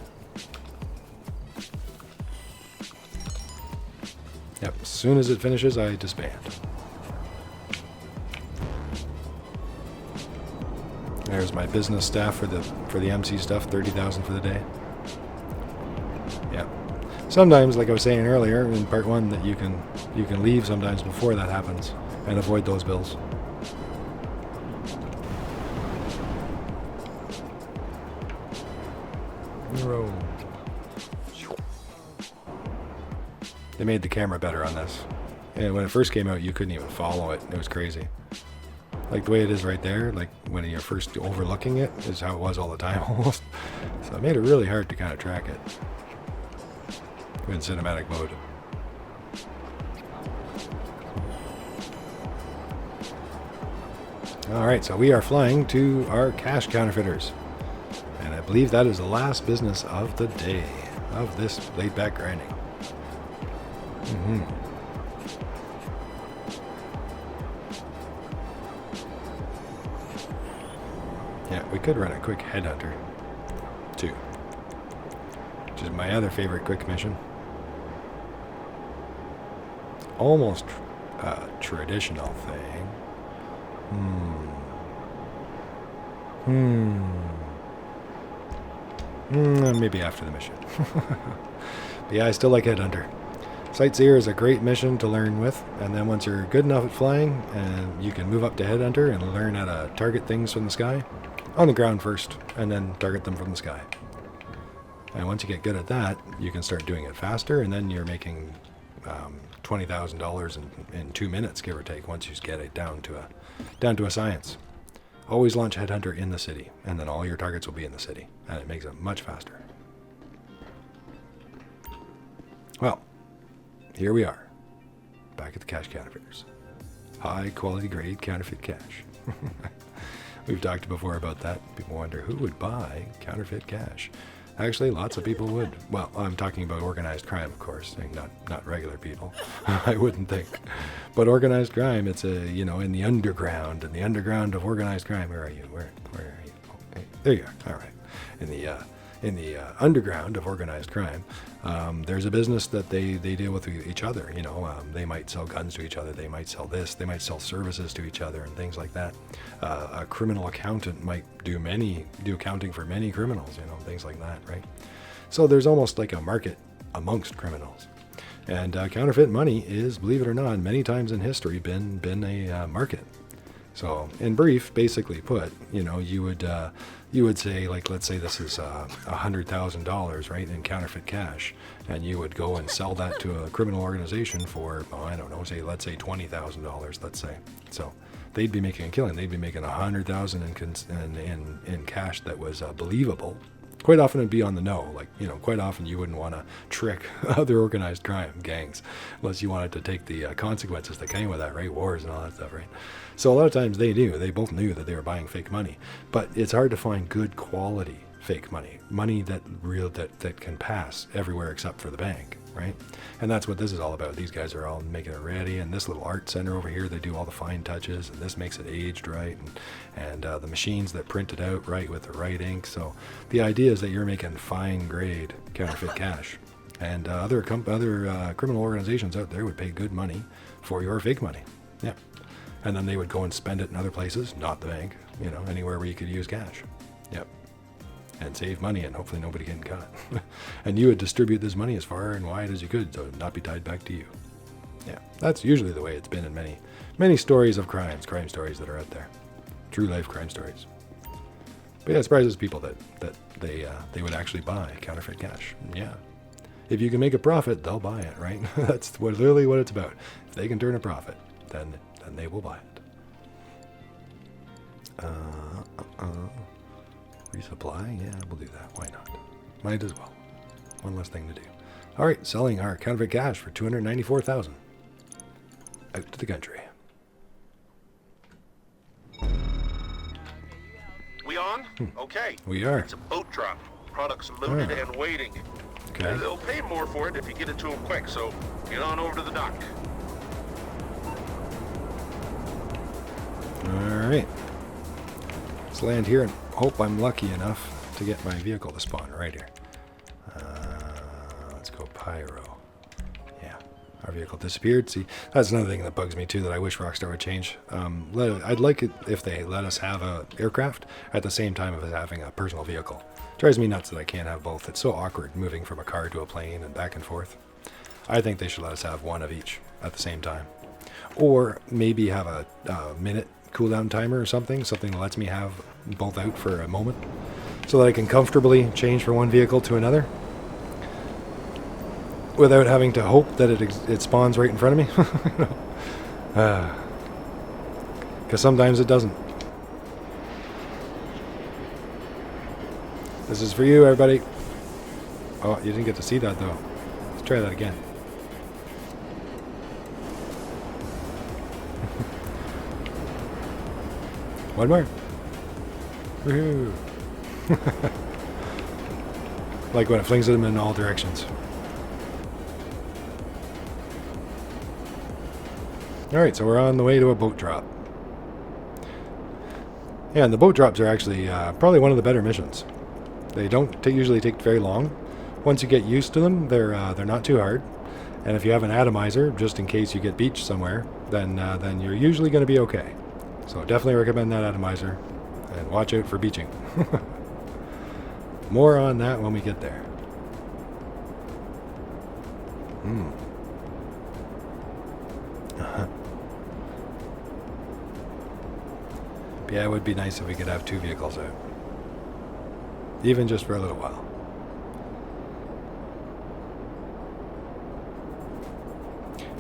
Yep, as soon as it finishes, I disband. There's my business staff for the MC stuff, 30,000 for the day. Yep. Sometimes, like I was saying earlier in part 1, that you can leave sometimes before that happens and avoid those bills. Roll. They made the camera better on this. And when it first came out, you couldn't even follow it. It was crazy. Like the way it is right there, like when you're first overlooking it, is how it was all the time almost. So it made it really hard to kind of track it in cinematic mode. Alright, so we are flying to our cash counterfeiters. And I believe that is the last business of the day, of this laid back grinding. Yeah, we could run a quick headhunter too, which is my other favorite quick mission. Almost a traditional thing. Maybe after the mission. But yeah, I still like headhunter. Sightseer is a great mission to learn with, and then once you're good enough at flying, and you can move up to Headhunter and learn how to target things from the sky, on the ground first, and then target them from the sky. And once you get good at that, you can start doing it faster, and then you're making $20,000 in 2 minutes, give or take, once you get it down to a science. Always launch Headhunter in the city, and then all your targets will be in the city, and it makes it much faster. Well, here we are, back at the cash counterfeiters. High quality grade counterfeit cash. We've talked before about that. People wonder who would buy counterfeit cash. Actually, lots of people would. Well, I'm talking about organized crime, of course, not regular people. I wouldn't think. But organized crime, it's in the underground, of organized crime. Where are you? Where are you? Oh, hey, there you are. All right. underground of organized crime, there's a business that they deal with each other. You know, they might sell guns to each other, they might sell this, they might sell services to each other and things like that. A criminal accountant might do accounting for many criminals, you know, things like that, right? So there's almost like a market amongst criminals. And counterfeit money is, believe it or not, many times in history been a market. So, in brief, basically put, you know, you would say, like, let's say this is $100,000, right, in counterfeit cash, and you would go and sell that to a criminal organization for, oh, I don't know, let's say $20,000, let's say. So they'd be making a killing. They'd be making $100,000 in cash that was believable. Quite often it'd be on the no, like, you know, quite often you wouldn't want to trick other organized crime gangs unless you wanted to take the consequences that came with that, right? Wars and all that stuff, right? So a lot of times they both knew that they were buying fake money, but it's hard to find good quality fake money that can pass everywhere except for the bank, right? And that's what this is all about. These guys are all making it ready, and this little art center over here, they do all the fine touches, and this makes it aged right, and the machines that print it out right with the right ink. So the idea is that you're making fine grade counterfeit cash, and other criminal organizations out there would pay good money for your fake money. Yeah. And then they would go and spend it in other places, not the bank, you know, anywhere where you could use cash. Yep. And save money, and hopefully nobody getting caught. And you would distribute this money as far and wide as you could, so it would not be tied back to you. Yeah, that's usually the way it's been in many stories of crime stories that are out there. True life crime stories. But yeah, it surprises people that they would actually buy counterfeit cash. Yeah. If you can make a profit, they'll buy it, right? That's literally what it's about. If they can turn a profit, then they will buy it. Resupply? Yeah, we'll do that. Why not? Might as well. One less thing to do. All right, selling our counterfeit cash for $294,000. Out to the country. We on? Okay. We are. It's a boat drop. Products loaded and waiting. Okay. They'll pay more for it if you get it to them quick, so get on over to the dock. All right. Let's land here and hope I'm lucky enough to get my vehicle to spawn right here. Let's go pyro. Yeah, our vehicle disappeared. See, that's another thing that bugs me too that I wish Rockstar would change. I'd like it if they let us have a aircraft at the same time as having a personal vehicle. It drives me nuts that I can't have both. It's so awkward moving from a car to a plane and back and forth. I think they should let us have one of each at the same time. Or maybe have a minute cooldown timer or something that lets me have both out for a moment so that I can comfortably change from one vehicle to another without having to hope that it spawns right in front of me. Because sometimes it doesn't. This is for you, everybody. Oh, you didn't get to see that though. Let's try that again. One more. Woohoo. Like when it flings them in all directions. Alright, so we're on the way to a boat drop. Yeah, and the boat drops are actually probably one of the better missions. They don't usually take very long. Once you get used to them, they're not too hard. And if you have an atomizer, just in case you get beached somewhere, then you're usually going to be okay. So definitely recommend that atomizer, and watch out for beaching. More on that when we get there. Yeah, it would be nice if we could have two vehicles out. Even just for a little while.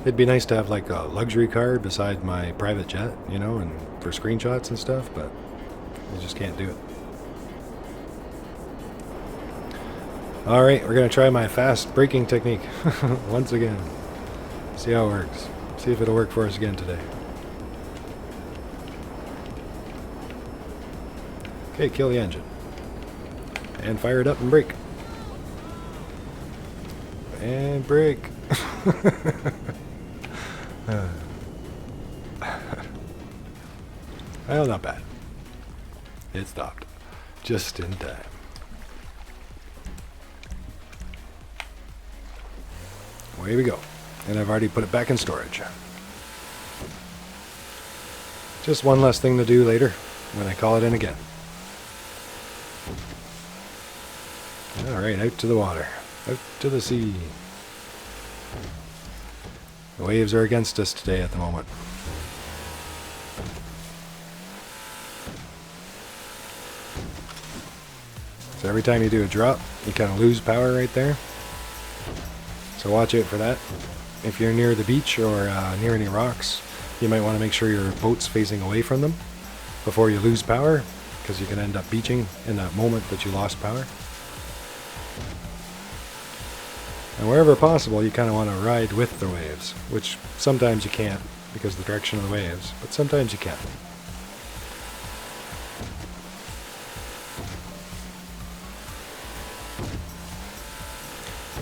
It'd be nice to have like a luxury car beside my private jet, you know, and for screenshots and stuff, but you just can't do it. Alright, we're going to try my fast braking technique once again. See how it works. See if it'll work for us again today. Okay, kill the engine. And fire it up and brake. And brake. Well, not bad. It stopped. Just in time. away we go. And I've already put it back in storage. Just one less thing to do later when I call it in again. Alright, out to the water. Out to the sea. The waves are against us today at the moment. So every time you do a drop, you kind of lose power right there. So watch out for that. If you're near the beach or near any rocks, you might want to make sure your boat's facing away from them before you lose power, because you can end up beaching in that moment that you lost power. And wherever possible, you kind of want to ride with the waves, which sometimes you can't because of the direction of the waves, but sometimes you can.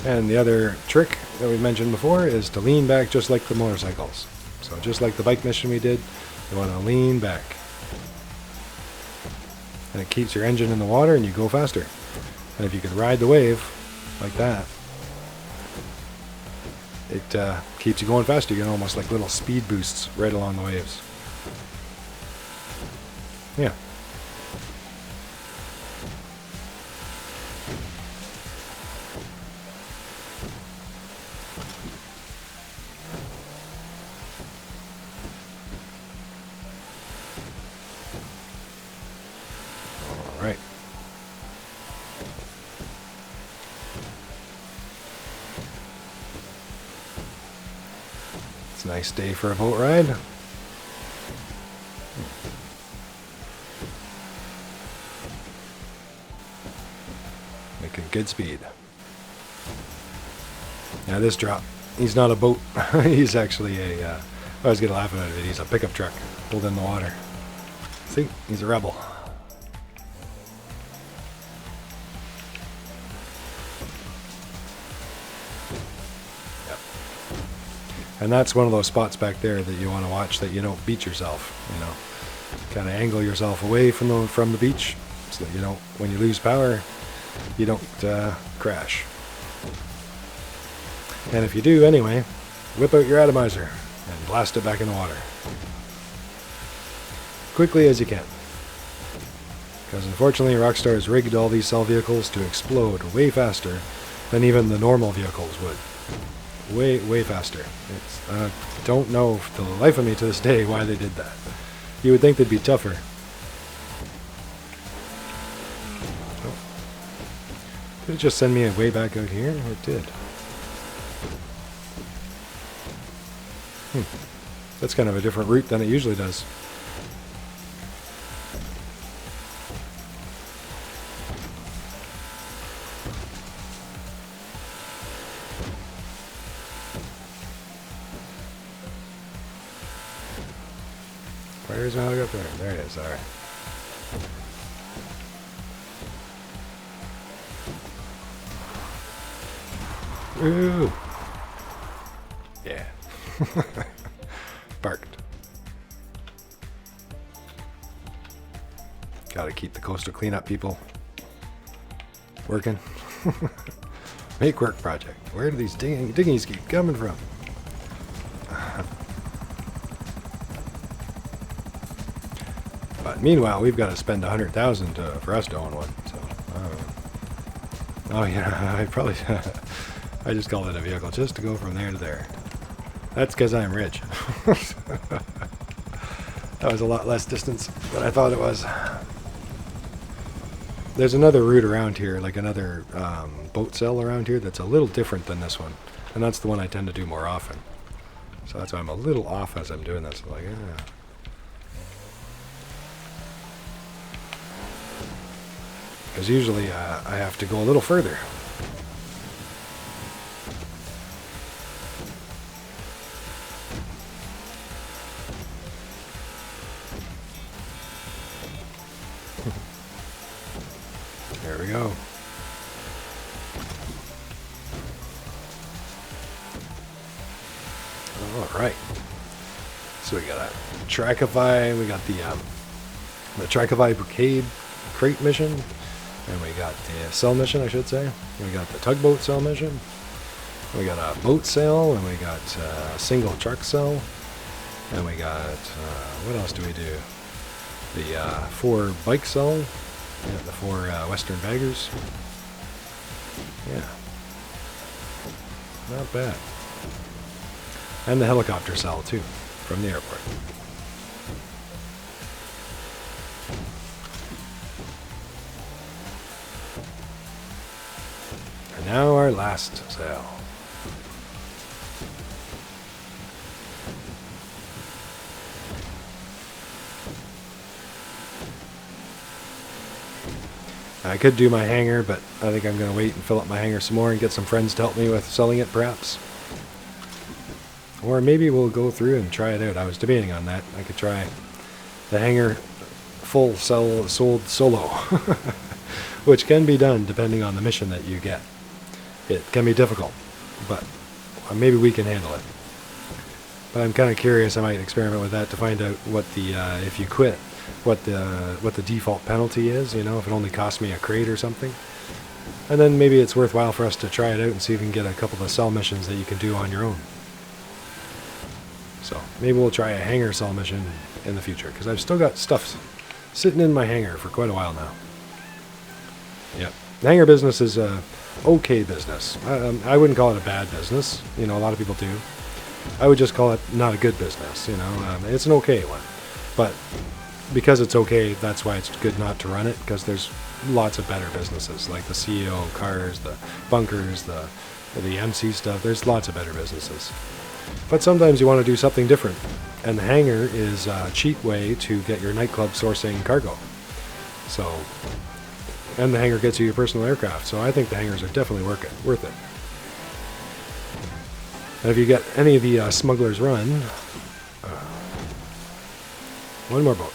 And the other trick that we mentioned before is to lean back just like the motorcycles. So just like the bike mission we did, you want to lean back. And it keeps your engine in the water and you go faster. And if you could ride the wave like that, it keeps you going faster. You get almost like little speed boosts right along the waves. Yeah. All right. It's a nice day for a boat ride. Making good speed. Now this drop, he's not a boat. He's actually a, I always get a laugh out of it, he's a pickup truck pulled in the water. See, he's a rebel. And that's one of those spots back there that you want to watch that you don't beat yourself, you know. Kind of angle yourself away from the beach so that you don't, when you lose power, you don't crash. And if you do anyway, whip out your atomizer and blast it back in the water. Quickly as you can. Because unfortunately Rockstar has rigged all these cell vehicles to explode way faster than even the normal vehicles would. Way faster. It's, don't know to the life of me to this day why they did that. You would think they'd be tougher. Oh. Did it just send me way back out here? It did. That's kind of a different route than it usually does. Where's my hug up there? There it is, alright. Ooh! Yeah. Barked. Gotta keep the coastal cleanup people working. Make work project. Where do these dinghies keep coming from? But meanwhile, we've got to spend 100,000 for us to own one. So, oh yeah, I probably I just called it a vehicle just to go from there to there. That's because I'm rich. That was a lot less distance than I thought it was. There's another route around here, like another boat sell around here that's a little different than this one, and that's the one I tend to do more often. So that's why I'm a little off as I'm doing this. Like, yeah. Because usually I have to go a little further. There we go. All right. So we got a Trackify. We got the Trackify Brigade crate mission. And we got the cell mission, I should say. We got the tugboat cell mission. We got a boat sail, and we got a single truck sail, and we got, what else do we do? The 4 bike sail, yeah, the 4 Western baggers. Yeah. Not bad. And the helicopter cell, too, from the airport. And now our last sail. I could do my hangar, but I think I'm going to wait and fill up my hangar some more and get some friends to help me with selling it, perhaps. Or maybe we'll go through and try it out. I was debating on that. I could try the hangar full sold solo, which can be done depending on the mission that you get. It can be difficult, but maybe we can handle it. But I'm kind of curious. I might experiment with that to find out what the if you quit, what the default penalty is. You know, if it only costs me a crate or something. And then maybe it's worthwhile for us to try it out and see if we can get a couple of cell missions that you can do on your own. So maybe we'll try a hangar cell mission in the future, because I've still got stuff sitting in my hangar for quite a while now. Yeah, the hangar business is a okay business. I wouldn't call it a bad business. You know, a lot of people do. I would just call it not a good business. You know, it's an okay one, but because it's okay, that's why it's good not to run it, because there's lots of better businesses like the CEO cars, the bunkers, the MC stuff. There's lots of better businesses. But sometimes you want to do something different, and the hangar is a cheap way to get your nightclub sourcing cargo. So, and the hangar gets you your personal aircraft, so I think the hangars are definitely worth it. And if you get any of the Smuggler's Run, one more boat.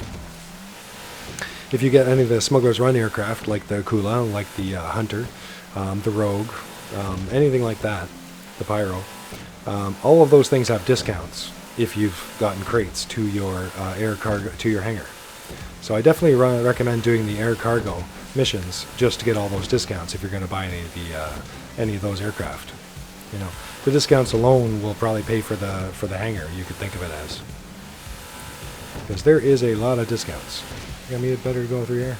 If you get any of the Smuggler's Run aircraft, like the Kula, like the Hunter, the Rogue, anything like that, the Pyro, all of those things have discounts if you've gotten crates to your air cargo, to your hangar. So I definitely recommend doing the air cargo missions just to get all those discounts if you're going to buy any of those aircraft. You know, the discounts alone will probably pay for the hangar. You could think of it as, because there is a lot of discounts. You got me better to go through here.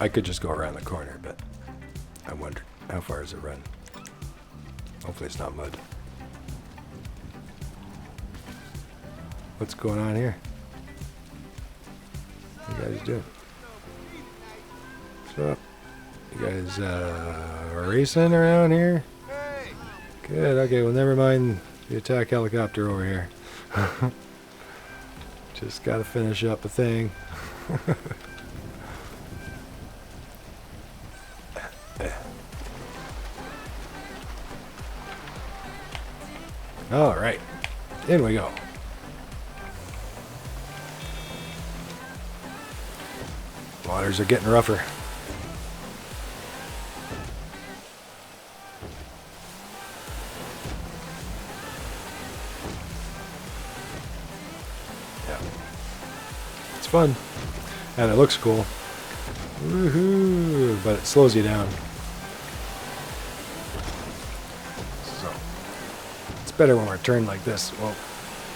I could just go around the corner, but I wondered, how far does it run? Hopefully it's not mud. What's going on here? What are you guys doing? What's up? You guys racing around here? Good, okay, well never mind the attack helicopter over here. Just gotta finish up a thing. Alright, in we go. Waters are getting rougher. Yeah. It's fun. And it looks cool. Woohoo! But it slows you down. So it's better when we're turned like this. Well,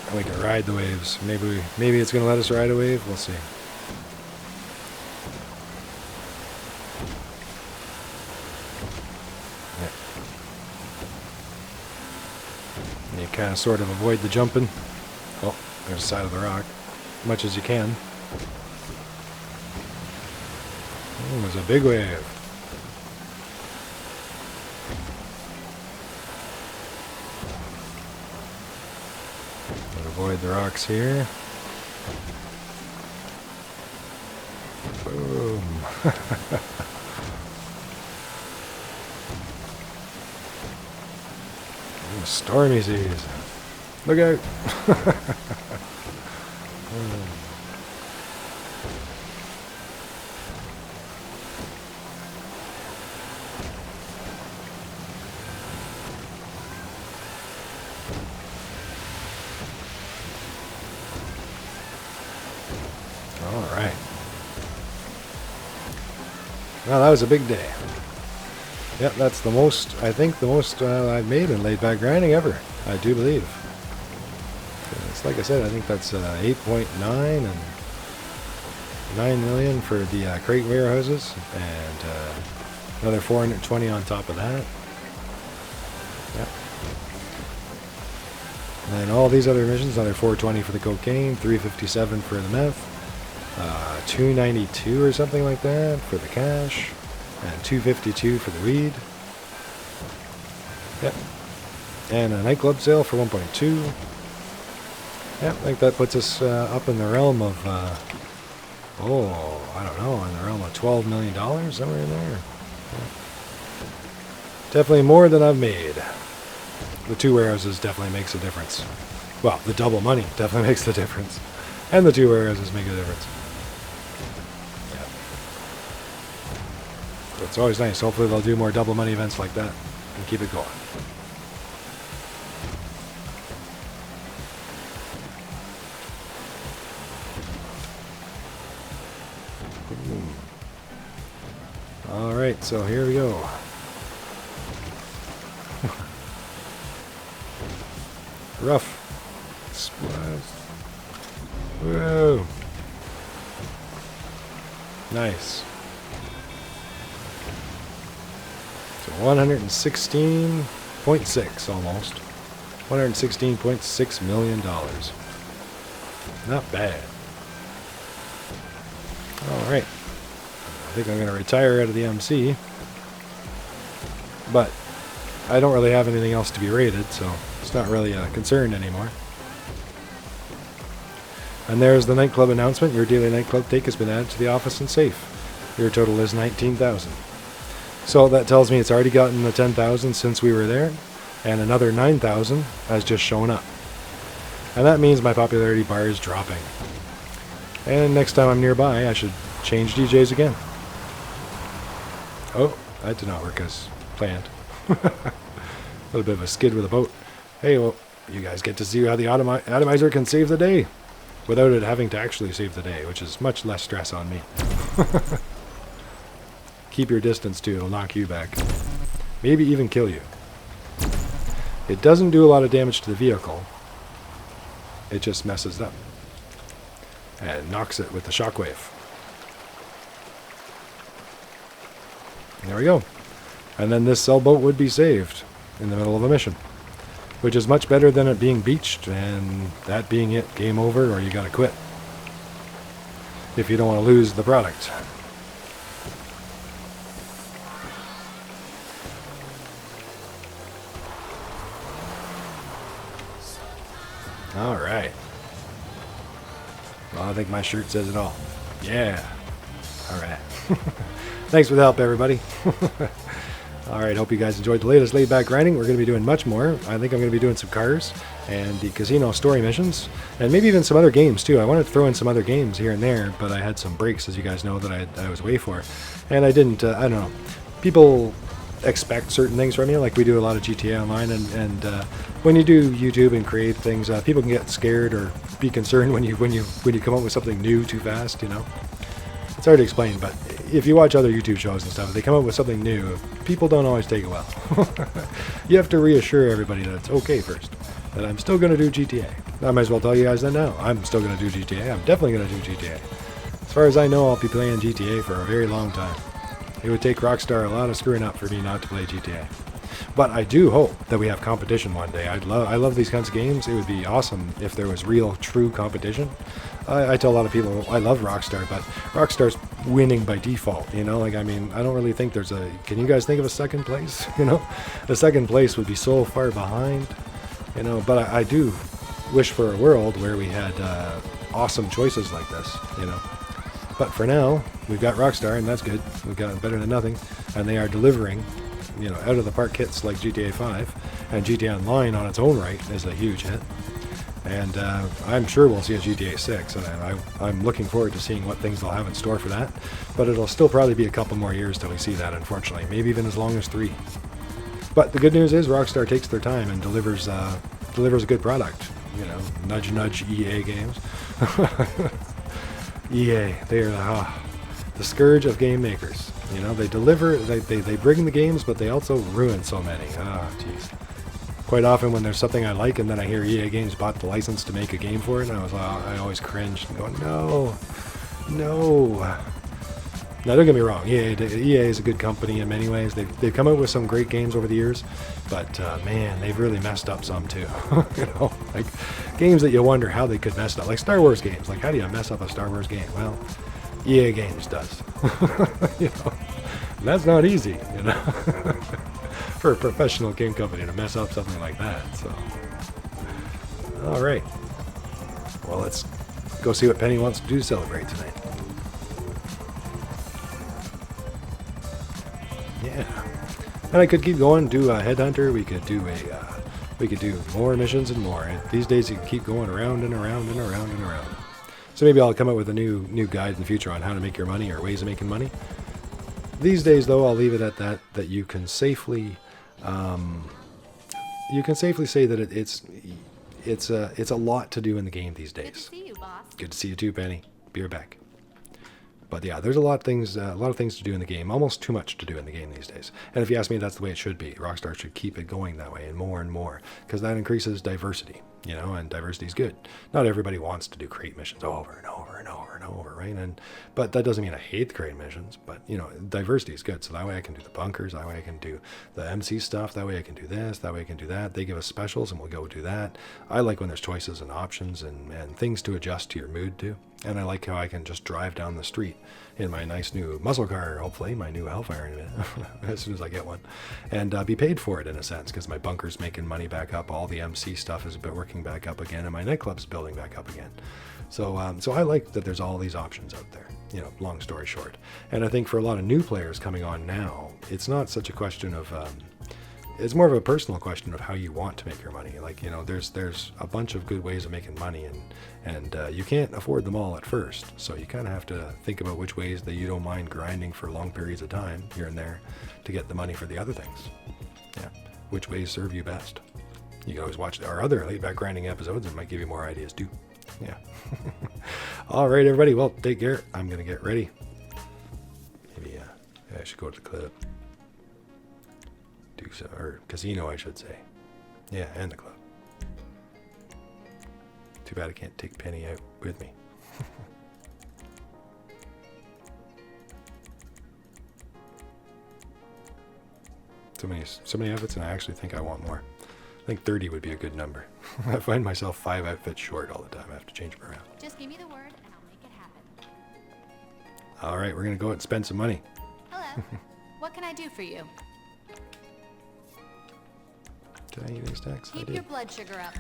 and we can ride the waves. Maybe it's gonna let us ride a wave. We'll see. You kind of sort of avoid the jumping. Oh, there's the side of the rock. As much as you can. Oh, there's a big wave. Avoid the rocks here. Boom. Ooh, stormy seas. Look out. Well, that was a big day. Yep, that's the most, I think the most I've made in laid back grinding ever. I do believe. It's like I said, I think that's 8.9 and 9 million for the crate warehouses, and another 420 on top of that. Yep. And then all these other missions, another 420 for the cocaine, 357 for the meth, 292 or something like that for the cash, and 252 for the weed. Yep. And a nightclub sale for 1.2. Yep, I think that puts us up in the realm of, oh, I don't know, in the realm of $12 million, somewhere in there. Yeah. Definitely more than I've made. The 2 warehouses definitely makes a difference. Well, the double money definitely makes the difference. And the 2 warehouses make a difference. Yeah. So it's always nice. Hopefully they'll do more double money events like that and keep it going. Alright, so here we go. Rough. Splash. Whoa. Nice. So 116.6 almost. $116.6 million. Not bad. Alright. I think I'm going to retire out of the MC. But I don't really have anything else to be rated, so it's not really a concern anymore. And there's the nightclub announcement. Your daily nightclub take has been added to the office and safe. Your total is 19,000. So that tells me it's already gotten the 10,000 since we were there, and another 9,000 has just shown up. And that means my popularity bar is dropping. And next time I'm nearby, I should change DJs again. Oh, that did not work as planned. A little bit of a skid with a boat. Hey, well, you guys get to see how the atomizer can save the day without it having to actually save the day, which is much less stress on me. Keep your distance too, it'll knock you back. Maybe even kill you. It doesn't do a lot of damage to the vehicle. It just messes up. And knocks it with the shockwave. There we go. And then this sailboat would be saved in the middle of a mission, which is much better than it being beached and that being it, game over, or you gotta quit if you don't want to lose the product. Alright. Well, I think my shirt says it all. Yeah. Alright. Thanks for the help, everybody. Alright, hope you guys enjoyed the latest laid back grinding. We're going to be doing much more. I think I'm going to be doing some cars and the casino story missions, and maybe even some other games too. I wanted to throw in some other games here and there, but I had some breaks, as you guys know, that I was away for. And I didn't, I don't know. People expect certain things from you, like we do a lot of GTA Online, and when you do YouTube and create things, people can get scared or be concerned when you come up with something new too fast, you know. It's hard to explain, but if you watch other YouTube shows and stuff, if they come up with something new, people don't always take it well. You have to reassure everybody that it's okay first, that I'm still going to do GTA. I might as well tell you guys that now. I'm still going to do GTA. I'm definitely going to do GTA. As far as I know, I'll be playing GTA for a very long time. It would take Rockstar a lot of screwing up for me not to play GTA. But I do hope that we have competition one day. I love these kinds of games. It would be awesome if there was real, true competition. I tell a lot of people I love Rockstar, but Rockstar's winning by default, you know? Like, I mean, I don't really think there's a... Can you guys think of a second place, you know? The second place would be so far behind, you know? But I do wish for a world where we had awesome choices like this, you know? But for now, we've got Rockstar, and that's good. We've got better than nothing, and they are delivering, you know, out of the park hits like GTA5, and GTA Online on its own right is a huge hit. And I'm sure we'll see a GTA 6, and I'm looking forward to seeing what things they'll have in store for that. But it'll still probably be a couple more years till we see that, unfortunately. Maybe even as long as 3. But the good news is Rockstar takes their time and delivers a good product. You know, nudge nudge EA games. EA, the scourge of game makers. You know, they deliver, they bring the games, but they also ruin so many. Ah, jeez. Quite often when there's something I like and then I hear EA Games bought the license to make a game for it, and I always cringe and go, no. Now don't get me wrong, EA is a good company in many ways. They've come out with some great games over the years, but man, they've really messed up some too. You know, like games that you wonder how they could mess up, like Star Wars games. Like, how do you mess up a Star Wars game? Well, EA Games does. You know, and that's not easy, you know, for a professional game company to mess up something like that. So, all right, well, let's go see what Penny wants to do to celebrate tonight. Yeah, and I could keep going, do a headhunter. We could do more missions and more. And these days you can keep going around and around and around and around. So maybe I'll come up with a new guide in the future on how to make your money or ways of making money. These days, though, I'll leave it at that. That you can safely say that it's a lot to do in the game these days. Good to see you, boss. Good to see you too, Penny. Be right back. But yeah, there's a lot of things to do in the game. Almost too much to do in the game these days. And if you ask me, that's the way it should be. Rockstar should keep it going that way and more, because that increases diversity. You know, and diversity is good. Not everybody wants to do crate missions over and over and over and over, right? But that doesn't mean I hate the crate missions. But you know, diversity is good. So that way I can do the bunkers. That way I can do the MC stuff. That way I can do this. That way I can do that. They give us specials, and we'll go do that. I like when there's choices and options and things to adjust to your mood to. And I like how I can just drive down the street in my nice new muscle car, hopefully, my new Hellfire in a minute, as soon as I get one, and be paid for it in a sense, because my bunker's making money back up, all the MC stuff is working back up again, and my nightclub's building back up again. So I like that there's all these options out there, you know, long story short. And I think for a lot of new players coming on now, it's not such a question of... it's more of a personal question of how you want to make your money. Like, you know, there's a bunch of good ways of making money, and you can't afford them all at first. So you kind of have to think about which ways that you don't mind grinding for long periods of time here and there to get the money for the other things. Yeah, which ways serve you best. You can always watch our other laid back grinding episodes. It might give you more ideas too. Yeah. All right, everybody. Well, take care. I'm gonna get ready. Maybe I should go to the club. Or casino, I should say. Yeah, and the club. Too bad I can't take Penny out with me. So many outfits, and I actually think I want more. I think 30 would be a good number. I find myself 5 outfits short all the time. I have to change them around. Just give me the word and I'll make it happen. All right, we're gonna go out and spend some money. Hello. What can I do for you? Did I eat any stacks? Keep your blood sugar up.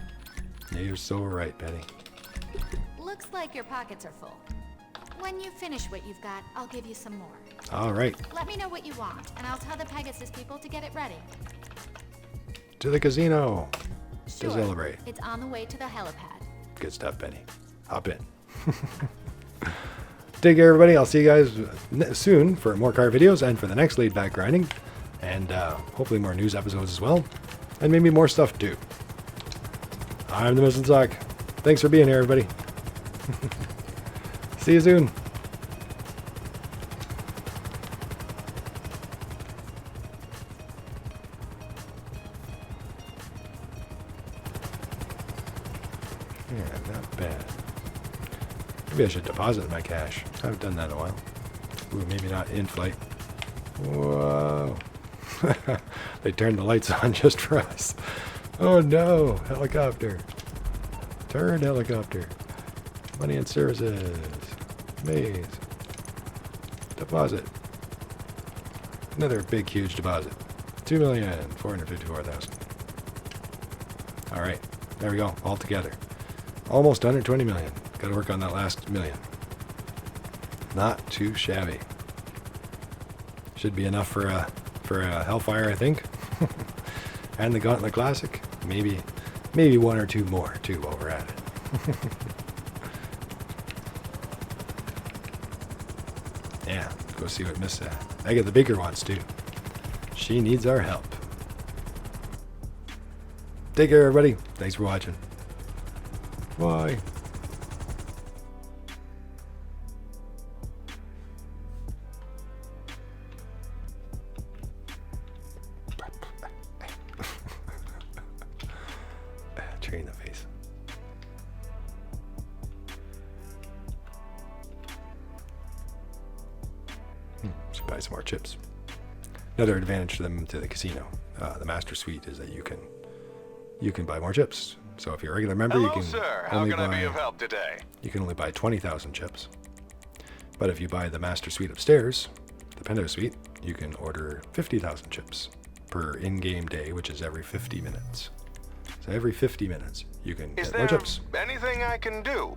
Yeah, you're so right, Penny. Looks like your pockets are full. When you finish what you've got, I'll give you some more. All right. Let me know what you want, and I'll tell the Pegasus people to get it ready. To the casino. Sure. To celebrate. It's on the way to the helipad. Good stuff, Penny. Hop in. Take care, everybody. I'll see you guys soon for more car videos and for the next laid back grinding. And hopefully more news episodes as well. And maybe more stuff too. I'm the Missing Sock. Thanks for being here, everybody. See you soon. Yeah, not bad. Maybe I should deposit my cash. I haven't done that in a while. Ooh, maybe not in flight. Whoa. They turned the lights on just for us. Oh no, helicopter. Turn helicopter. Money and services. Maze. Deposit. Another big, huge deposit. 2,454,000. All right, there we go, all together. Almost 120 million. Got to work on that last million. Not too shabby. Should be enough for a Hellfire, I think. And the Gauntlet Classic. Maybe one or two more too while we're at it. Yeah, go see what Miss Megan the Baker wants too. She needs our help. Take care, everybody. Thanks for watching. Bye. tree in the face. Let's buy some more chips. Another advantage to them to the casino, the master suite, is that you can buy more chips. So if you're a regular member, you can only buy 20,000 chips. But if you buy the master suite upstairs, the Bento suite, you can order 50,000 chips per in-game day, which is every 50 minutes. So every 50 minutes, you can get more chips. Anything I can do?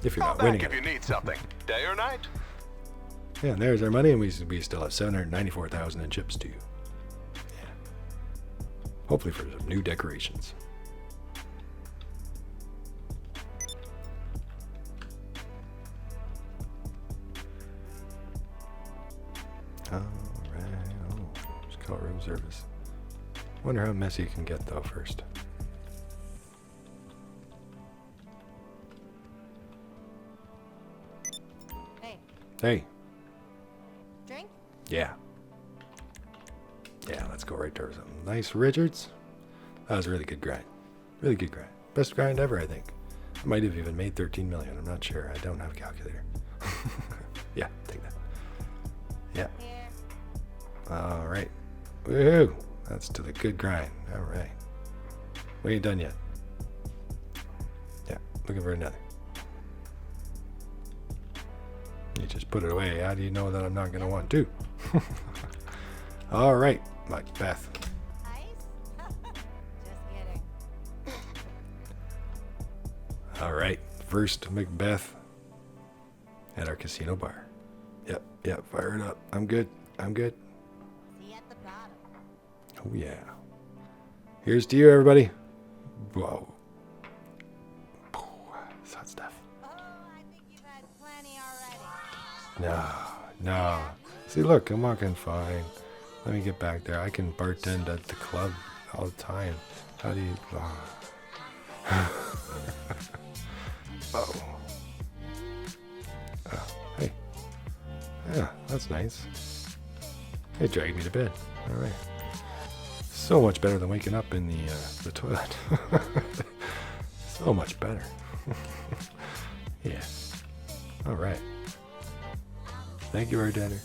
If you're not winning if you it. need something, day or night. Yeah, and there's our money, and we still have 794,000 in chips too. Yeah. Hopefully for some new decorations. Alright, just call room service. Wonder how messy it can get though first. Hey. Drink? Yeah. Yeah, let's go right towards them. Nice Richards. That was a really good grind. Really good grind. Best grind ever, I think. I might have even made 13 million. I'm not sure. I don't have a calculator. Yeah, take that. Yeah. All right. Woohoo! That's to the good grind. All right. We ain't done yet. Yeah, looking for another. You just put it away. How do you know that I'm not going to want to? All right, Macbeth. Ice? Just kidding. All right, first Macbeth at our casino bar. Yep, fire it up. I'm good. See you at the bottom. Oh, yeah. Here's to you, everybody. Whoa. That's hot stuff. Oh, I think you've had plenty already. No. See, look, I'm walking fine. Let me get back there. I can bartend at the club all the time. How do you... Oh. Hey. Yeah, that's nice. It dragged me to bed. All right. So much better than waking up in the toilet. So much better. Yeah. All right. Thank you, bartender.